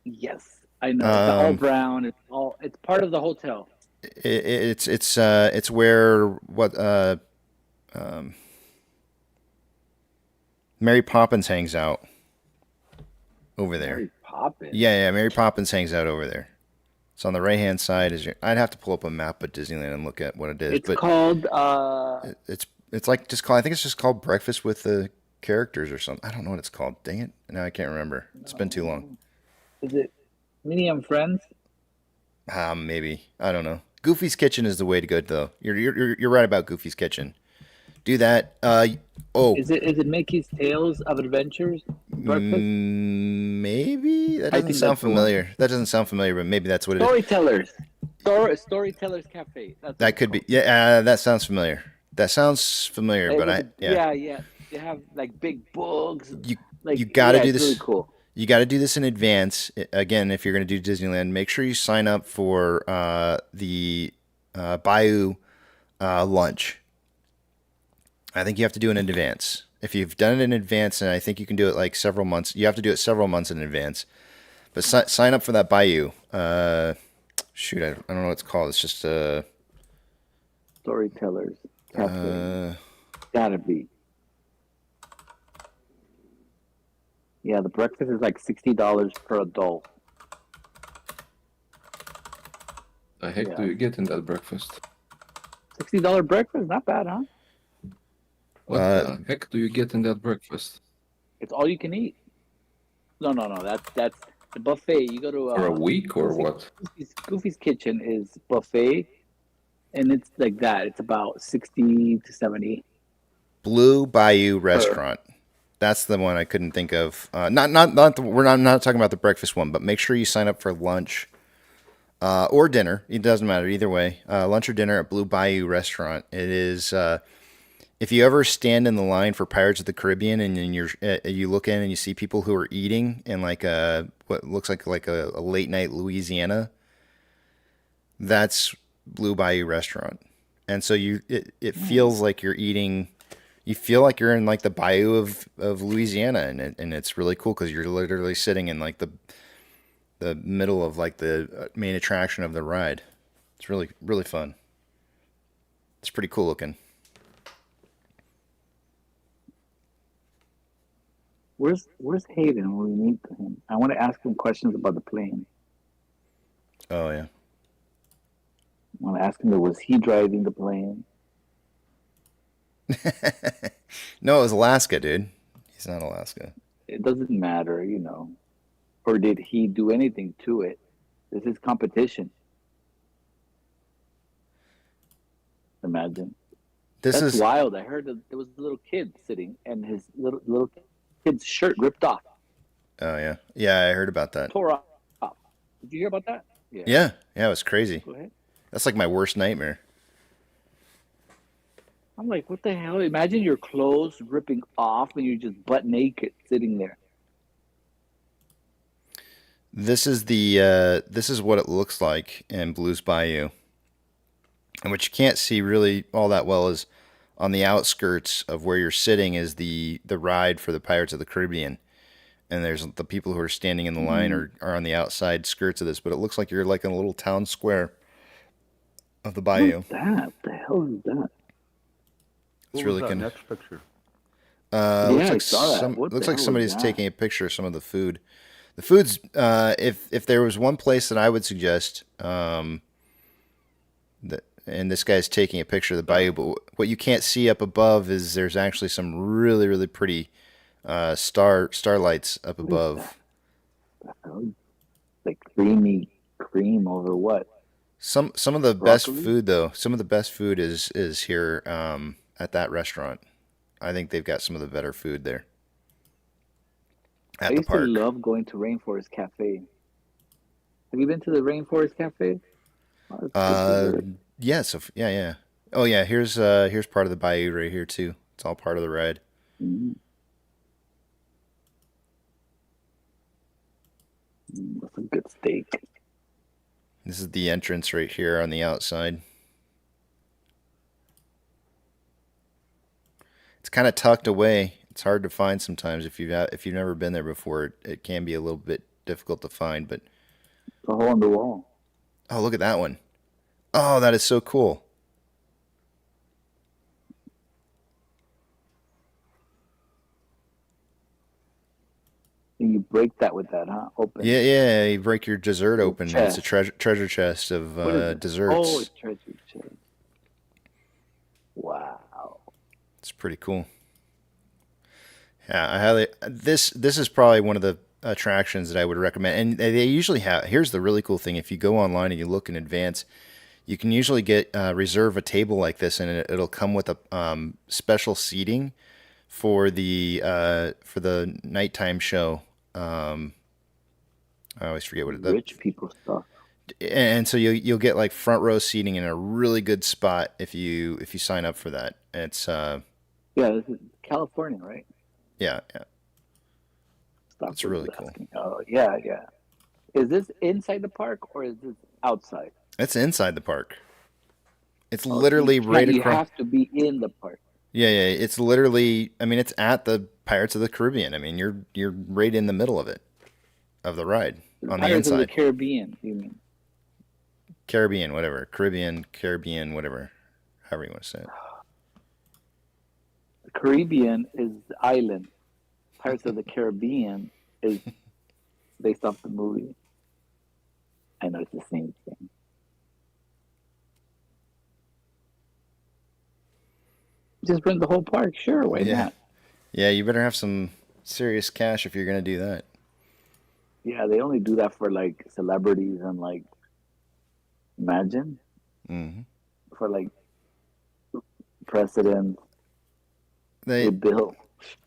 Yes, I know. It's all um brown. It's part of the hotel. it's where what um Mary Poppins hangs out over there. Mary Poppins. Yeah, Mary Poppins hangs out over there. It's on the right hand side. I'd have to pull up a map of Disneyland and look at what it is, It's but called it's like just called. I think it's just called Breakfast with the Characters or something. I don't know what it's called. Dang it! Now I can't remember. It's been too long. is it Minnie and Friends? Maybe I don't know. Goofy's Kitchen is the way to go, though. You're right about Goofy's Kitchen. Do that. Oh, Is it Mickey's Tales of Adventures breakfast? maybe that I doesn't think sound that's the one. familiar. That doesn't sound familiar, but maybe that's what it is. Storytellers. Storytellers Cafe. That's what That it's could be. called. Yeah, that sounds familiar. That sounds familiar, It but was yeah. yeah. They have like big books. You Like you got to yeah, do it's really this. cool. You got to do this in advance. Again, if you're going to do Disneyland, make sure you sign up for the Bayou lunch. I think you have to do it in advance. If you've done it in advance, and I think you can do it like several months, you have to do it several months in advance. But sign up for that Bayou. Shoot, I don't know what it's called. It's just Storytellers Cafe. uh, Gotta be. Yeah, the breakfast is like $60 per adult. The heck Yeah. do you get in that breakfast? $60 breakfast, not bad, huh? What uh, the heck do you get in that breakfast? It's all you can eat. No. That's the buffet. You go to For a week or what? Goofy's Kitchen is buffet, and it's like that. It's about 60 to 70 Blue Bayou per. Restaurant. That's the one I couldn't think of. Not I'm not talking about the breakfast one, but make sure you sign up for lunch or dinner. It doesn't matter either way. Lunch or dinner at Blue Bayou Restaurant. It is. If you ever stand in the line for Pirates of the Caribbean and then you look in and you see people who are eating in like what looks like a late night Louisiana, that's Blue Bayou Restaurant. And so it feels Nice. like you're eating. You feel like you're in like the bayou of Louisiana, and it's really cool because you're literally sitting in like the middle of like the main attraction of the ride. It's really really fun. It's pretty cool looking. Where's Hayden when we meet him? I want to ask him questions about the plane. Oh yeah. I want to ask him, was he driving the plane? No, it was Alaska, dude. He's not Alaska. It doesn't matter, Or did he do anything to it? This is competition. Imagine. This That's is wild. I heard that there was a little kid sitting and his little kid's shirt ripped off, oh yeah, I heard about that. tore off. Did you hear about that? Yeah. Yeah, it was crazy. Go ahead. That's like my worst nightmare. I'm like, what the hell? Imagine your clothes ripping off and you're just butt naked sitting there. This is what it looks like in Blues Bayou. And what you can't see really all that well is on the outskirts of where you're sitting is the ride for the Pirates of the Caribbean. And there's the people who are standing in the line Mm. are on the outside skirts of this, but it looks like you're like in a little town square of the What bayou. is that? The hell is that? It's What was really that kind next picture? looks Yeah, I like saw that. What looks the like hell is somebody's that? taking a picture of some of the food. The food's if there was one place that I would suggest that and this guy's taking a picture of the bayou, but what you can't see up above is there's actually some really really pretty starlights up What is above. that? The hell? Like creamy cream over what? Some of the best Broccoli. food though. Some of the best food is here at that restaurant. I think they've got some of the better food there I at the used to park. love going to Rainforest Cafe. Have you been to the Rainforest Cafe? Oh, it's good Uh, dessert. yes, yeah, yeah. Oh yeah, here's part of the bayou right here too. It's all part of the ride. Mm, that's a good steak. This is the entrance right here on the outside. It's kind of tucked away. It's hard to find sometimes if you've never been there before. It can be a little bit difficult to find, but The hole in the wall. oh, look at that one. Oh, that is so cool. And you break that with that, huh? Open. Yeah, yeah. You break your dessert Little open, and it's a chest. treasure chest of What is it? Oh, desserts. it's treasure chest. Wow. It's pretty cool. Yeah, I highly this is probably one of the attractions that I would recommend. And they usually have. Here's the really cool thing: if you go online and you look in advance, you can usually get reserve a table like this, and it'll come with a special seating for the nighttime show. Um, I always forget what the Rich people stuff. and so you'll get like front row seating in a really good spot if you sign up for that. It's Yeah, this is California, right? yeah, yeah, it's Stockford really is cool. asking. Oh, yeah, yeah. Is this inside the park or is this outside? It's inside the park. It's Oh, so you literally can't. right You across. have to be in the park. Yeah, yeah. It's literally. I mean, it's at the Pirates of the Caribbean. I mean, you're right in the middle of it, of the ride The on the Pirates of the inside. Caribbean. You mean? Caribbean, whatever. Caribbean, whatever. However you want to say it. The Caribbean is the island. Pirates of the Caribbean is based off the movie. I know it's the same thing. Just rent the whole park, sure. Why Yeah, not? yeah. You better have some serious cash if you're gonna do that. Yeah, they only do that for like celebrities and like imagine Hmm. for like president, They, the bill.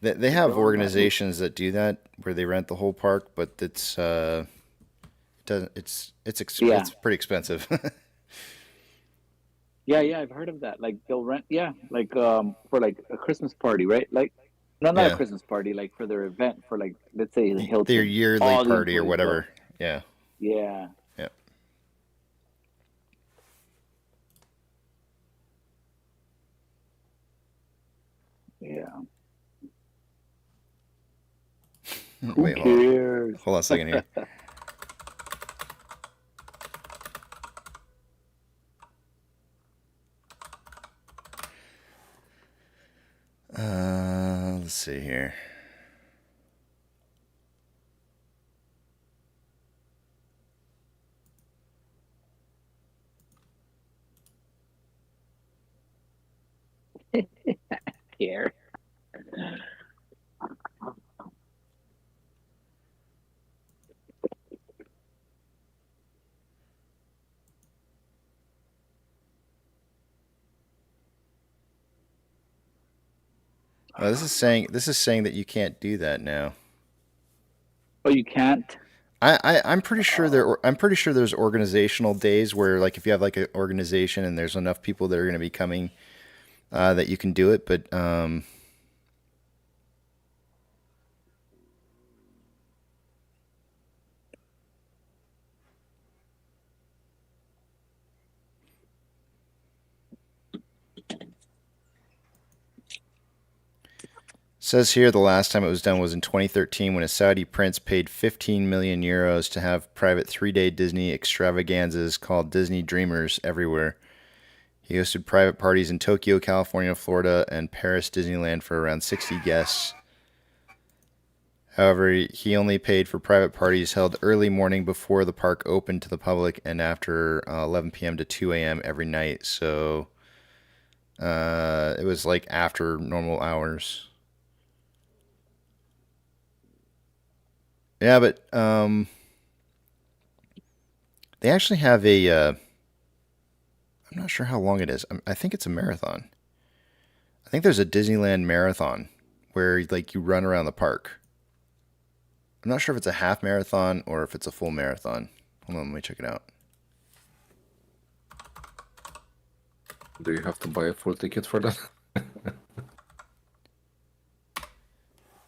they The have bill on that movie. organizations that do that where they rent the whole park, but it doesn't Yeah, it's pretty expensive. yeah, yeah. I've heard of that. Like they'll rent, yeah, like for like a Christmas party, right? Like no, not a Yeah, Christmas party. Like for their event, for like let's say the their Hilton, yearly all the party or employees go. whatever. Yeah, Yeah, yeah. yeah. Who Wait, cares? hold on a second here. Let's see here. Care. This is saying that you can't do that now. Oh, you can't. I'm pretty sure I'm pretty sure there's organizational days where like if you have like an organization and there's enough people that are going to be coming that you can do it. But says here the last time it was done was in 2013 when a Saudi prince paid 15 million euros to have private 3-day Disney extravaganzas called Disney Dreamers everywhere. He hosted private parties in Tokyo, California, Florida, and Paris Disneyland for around 60 guests. However, he only paid for private parties held early morning before the park opened to the public and after 11 p.m. to 2 a.m. every night. So it was like after normal hours. Yeah, but they actually have I'm not sure how long it is. I think it's a marathon. I think there's a Disneyland marathon where like you run around the park. I'm not sure if it's a half marathon or if it's a full marathon. Hold on, let me check it out. Do you have to buy a full ticket for that?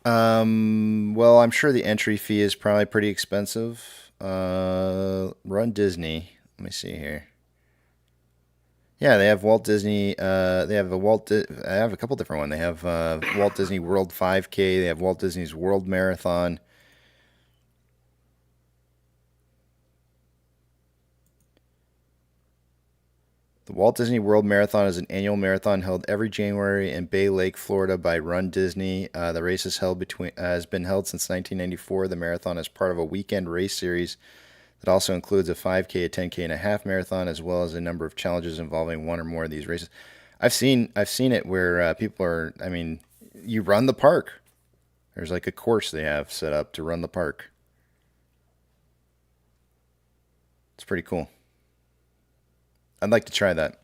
Well, I'm sure the entry fee is probably pretty expensive. Run Disney. Let me see here. Yeah, they have Walt Disney. They have I have a couple different ones. They have Walt Disney World 5K. They have Walt Disney's World Marathon. The Walt Disney World Marathon is an annual marathon held every January in Bay Lake, Florida, by Run Disney. The race has been held since 1994. The marathon is part of a weekend race series that also includes a 5K, a 10K, and a half marathon, as well as a number of challenges involving one or more of these races. I've seen it where people are. I mean, you run the park. There's like a course they have set up to run the park. It's pretty cool. I'd like to try that.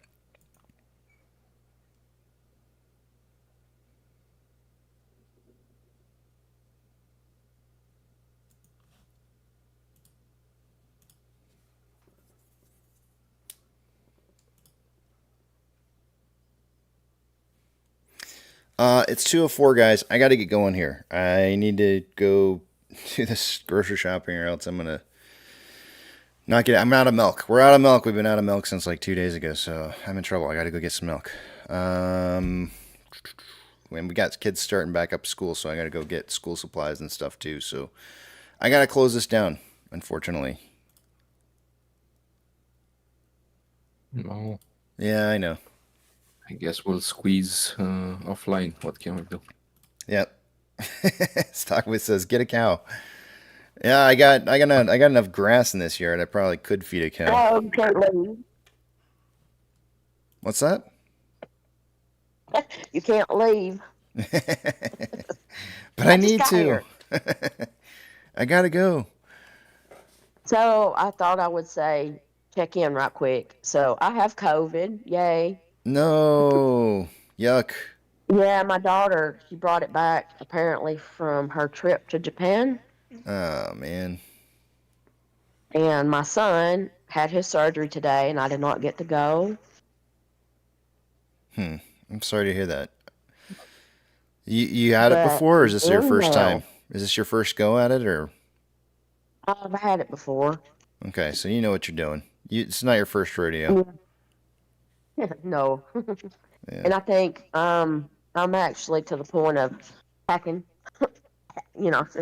It's 2:04, guys. I got to get going here. I need to go do this grocery shopping, or else I'm gonna not get. I'm out of milk. We're out of milk. We've been out of milk since like 2 days ago, so I'm in trouble. I got to go get some milk. When we got kids starting back up school, so I got to go get school supplies and stuff too. So I got to close this down, unfortunately. No, Yeah, I know. I guess we'll squeeze offline. What can we do? Yep. Stockwith says, "Get a cow." Yeah, I got enough grass in this yard. I probably could feed a cow. Oh, can't leave. What's that? You can't leave. But I just need got to. here. I gotta go. So I thought I would say check in right quick. So I have COVID. Yay. No. Yuck. Yeah, my daughter, she brought it back apparently from her trip to Japan. Oh man. And my son had his surgery today and I did not get to go. I'm sorry to hear that. You had it But before, or is this your then first no. time? Is this your first go at it, or I've had it before. okay? So you know what you're doing. It's not your first rodeo. No. Yeah. And I think I'm actually to the point of packing,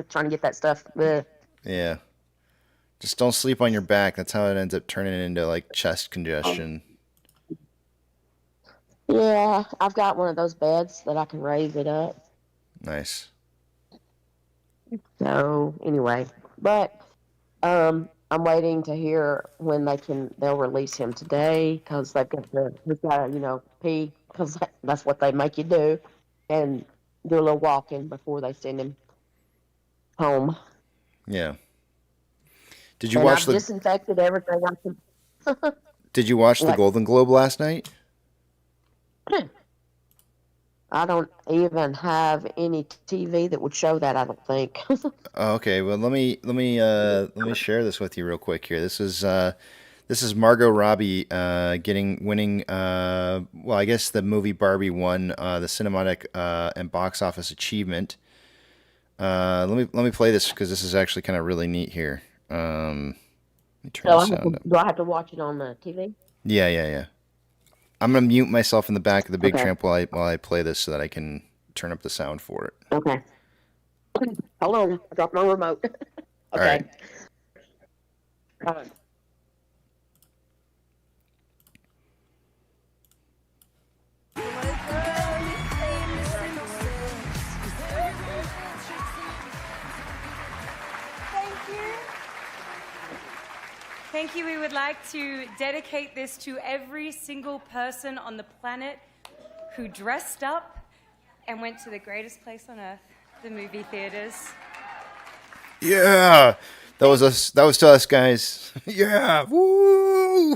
trying to get that stuff. Yeah. Just don't sleep on your back. That's how it ends up turning into like chest congestion. Yeah, I've got one of those beds that I can raise it up. Nice. So anyway, but I'm waiting to hear when they'll release him today because he's got to pee because that's what they make you do, and do a little walking before they send him home. Yeah. Did you And watch I've the disinfected everything I can. Did you watch the What? Golden Globe last night? I don't even have any TV that would show that. I don't think. Oh, okay. Well, let me share this with you real quick here. This is Margot Robbie winning. Well, I guess the movie Barbie won the cinematic and box office achievement. Let me play this because this is actually kind of really neat here. Let me turn the sound up. Do I have to watch it on the TV? Yeah. I'm gonna mute myself in the back of the big Okay. tramp while I play this so that I can turn up the sound for it. Okay. Hold on. I dropped my remote. All Okay. right. Thank you. We would like to dedicate this to every single person on the planet who dressed up and went to the greatest place on earth, the movie theaters. Yeah, that was us. That was to us, guys. Yeah, woo!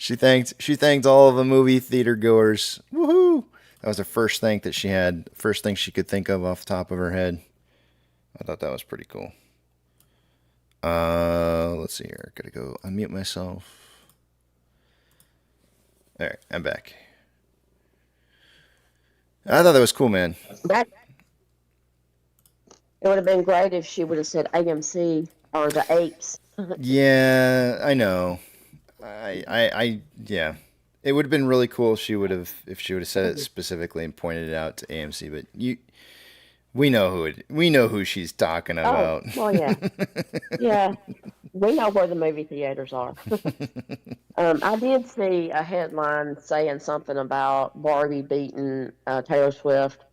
She thanked all of the movie theater goers. Woohoo! That was the first thing that she had, first thing she could think of off the top of her head. I thought that was pretty cool. Let's see here. Gotta go unmute myself. All right, I'm back. I thought that was cool, man. That it would have been great if she would have said AMC or the apes. Yeah, I know. Yeah. It would have been really cool if she would have said it specifically and pointed it out to AMC. But we know who she's talking about. Oh, well, yeah, yeah. We know where the movie theaters are. I did see a headline saying something about Barbie beating Taylor Swift,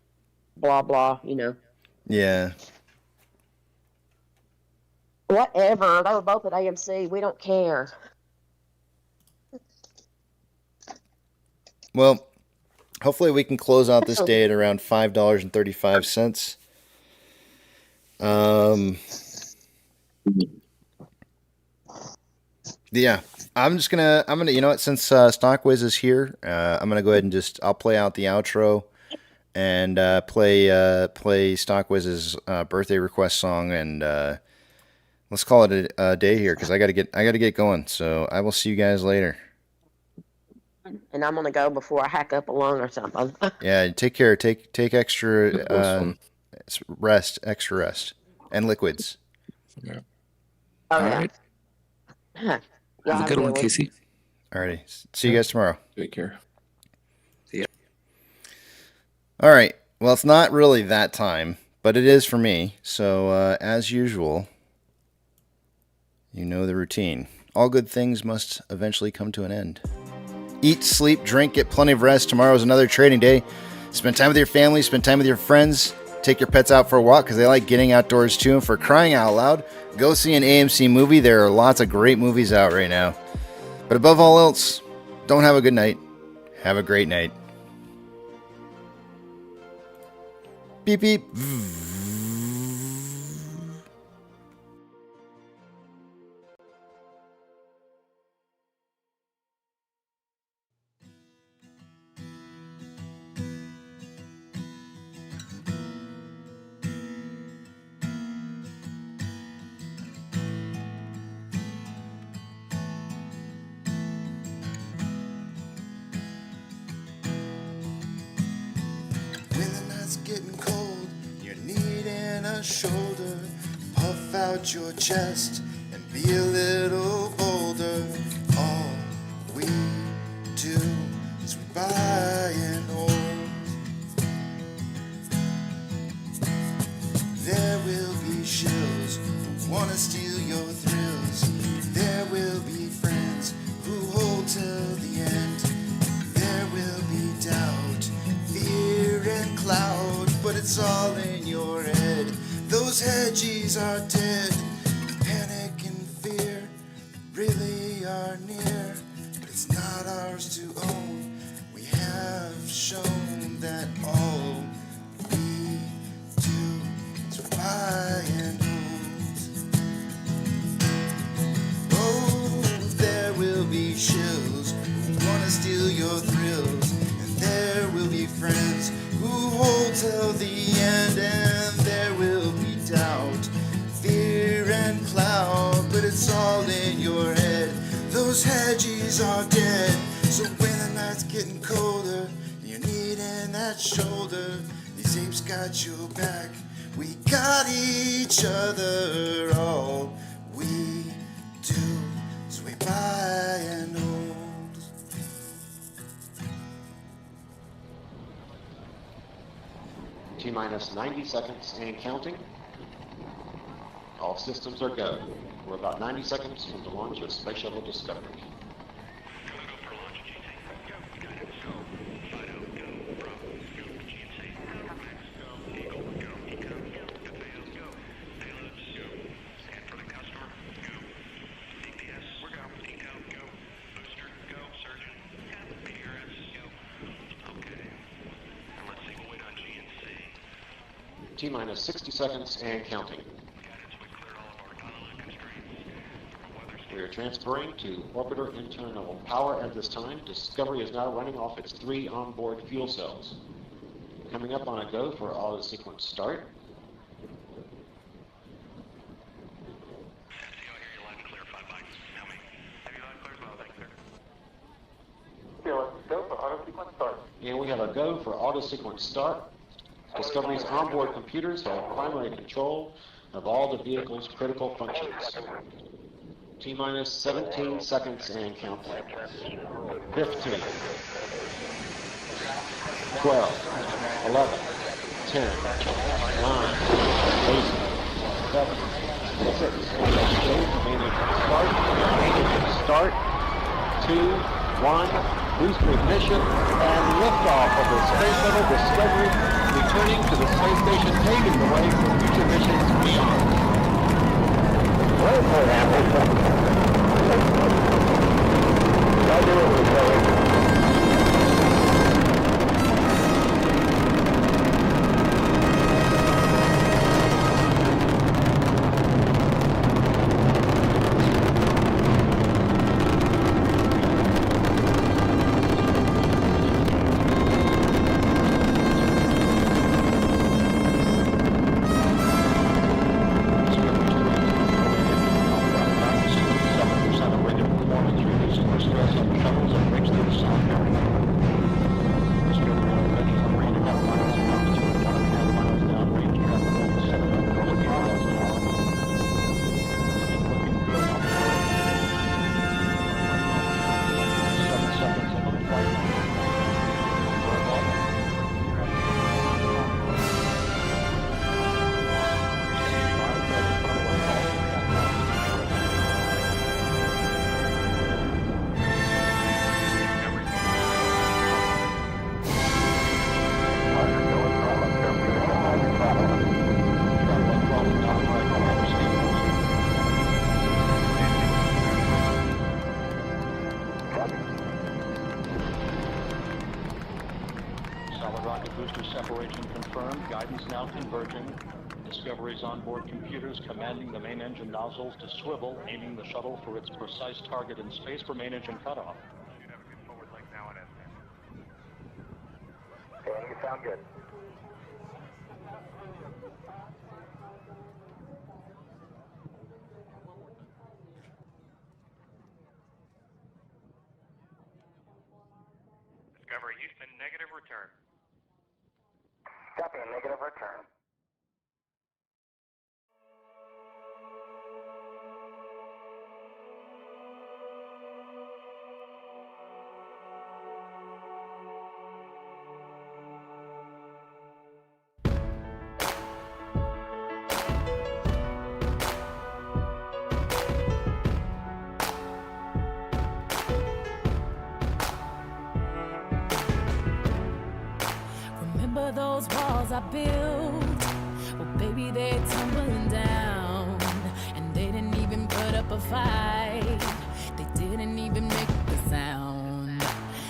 blah blah. Yeah. Whatever. They were both at AMC. We don't care. Well, hopefully we can close out this day at around $5.35. Yeah, I'm gonna, you know what? Since Stockwiz is here, I'm gonna go ahead and I'll play out the outro and play Stockwiz's birthday request song, and let's call it a day here because I gotta get going. So I will see you guys later. And I'm gonna go before I hack up a lung or something. Yeah, take care. Take extra That was fun. extra rest, and liquids. Yeah. Oh, All yeah. right. Huh. Have a good one, Casey. Alrighty, see you guys tomorrow. Take care. See ya. All right. Well, it's not really that time, but it is for me. So, as usual, you know the routine. All good things must eventually come to an end. Eat, sleep, drink, get plenty of rest. Tomorrow's another trading day. Spend time with your family, spend time with your friends. Take your pets out for a walk because they like getting outdoors too. And for crying out loud, go see an AMC movie. There are lots of great movies out right now. But above all else, don't have a good night. Have a great night. Beep, beep. When the night's getting cold, you're needing a shoulder. Puff out your chest and be a little bolder. All we do is we buy and hold. There will be shills who wanna steal your thrills. There will be friends who hold till the end. There will be doubt, fear and cloud, but it's all in your head. Those hedgies are dead. Panic and fear really are near, but it's not ours to own. We have shown that all we do is buy and hold. Oh, there will be shills who wanna steal your thrills, and there will be friends who hold till the end, and there will be doubt, fear and cloud, but it's all in your head. Those hedgies are dead. So when the night's getting colder, you're needing that shoulder. These apes got your back. We got each other. All we do is we buy and hold. T-minus 90 seconds and counting. All systems are go. We're about 90 seconds from the launch of Space Shuttle Discovery. T-minus 60 seconds and counting. We're are transferring to orbiter internal power at this time. Discovery is now running off its 3 onboard fuel cells. Coming up on a go for auto sequence start. And we have a go for auto sequence start. Discovery's onboard computers have primary control of all the vehicle's critical functions. T-minus 17 seconds and counting. 15, 12, 11, 10, 9, 8, 7, 6, start, 2, 1, booster ignition, and liftoff of the Space Shuttle Discovery, returning to the space station, paving the way for future missions beyond. Discovery's onboard computers commanding the main engine nozzles to swivel, aiming the shuttle for its precise target in space for main engine cutoff. Should have a good forward leg now and Okay, you sound good. Discovery Houston, negative return. Copy, a negative return. Remember those walls I built? Well, baby, they're tumbling down. And they didn't even put up a fight. They didn't even make a sound.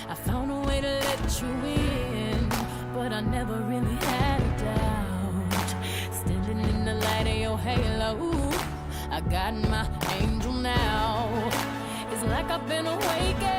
I found a way to let you in, but I never really had a doubt. Standing in the light of your halo, I got my angel now. It's like I've been awakened.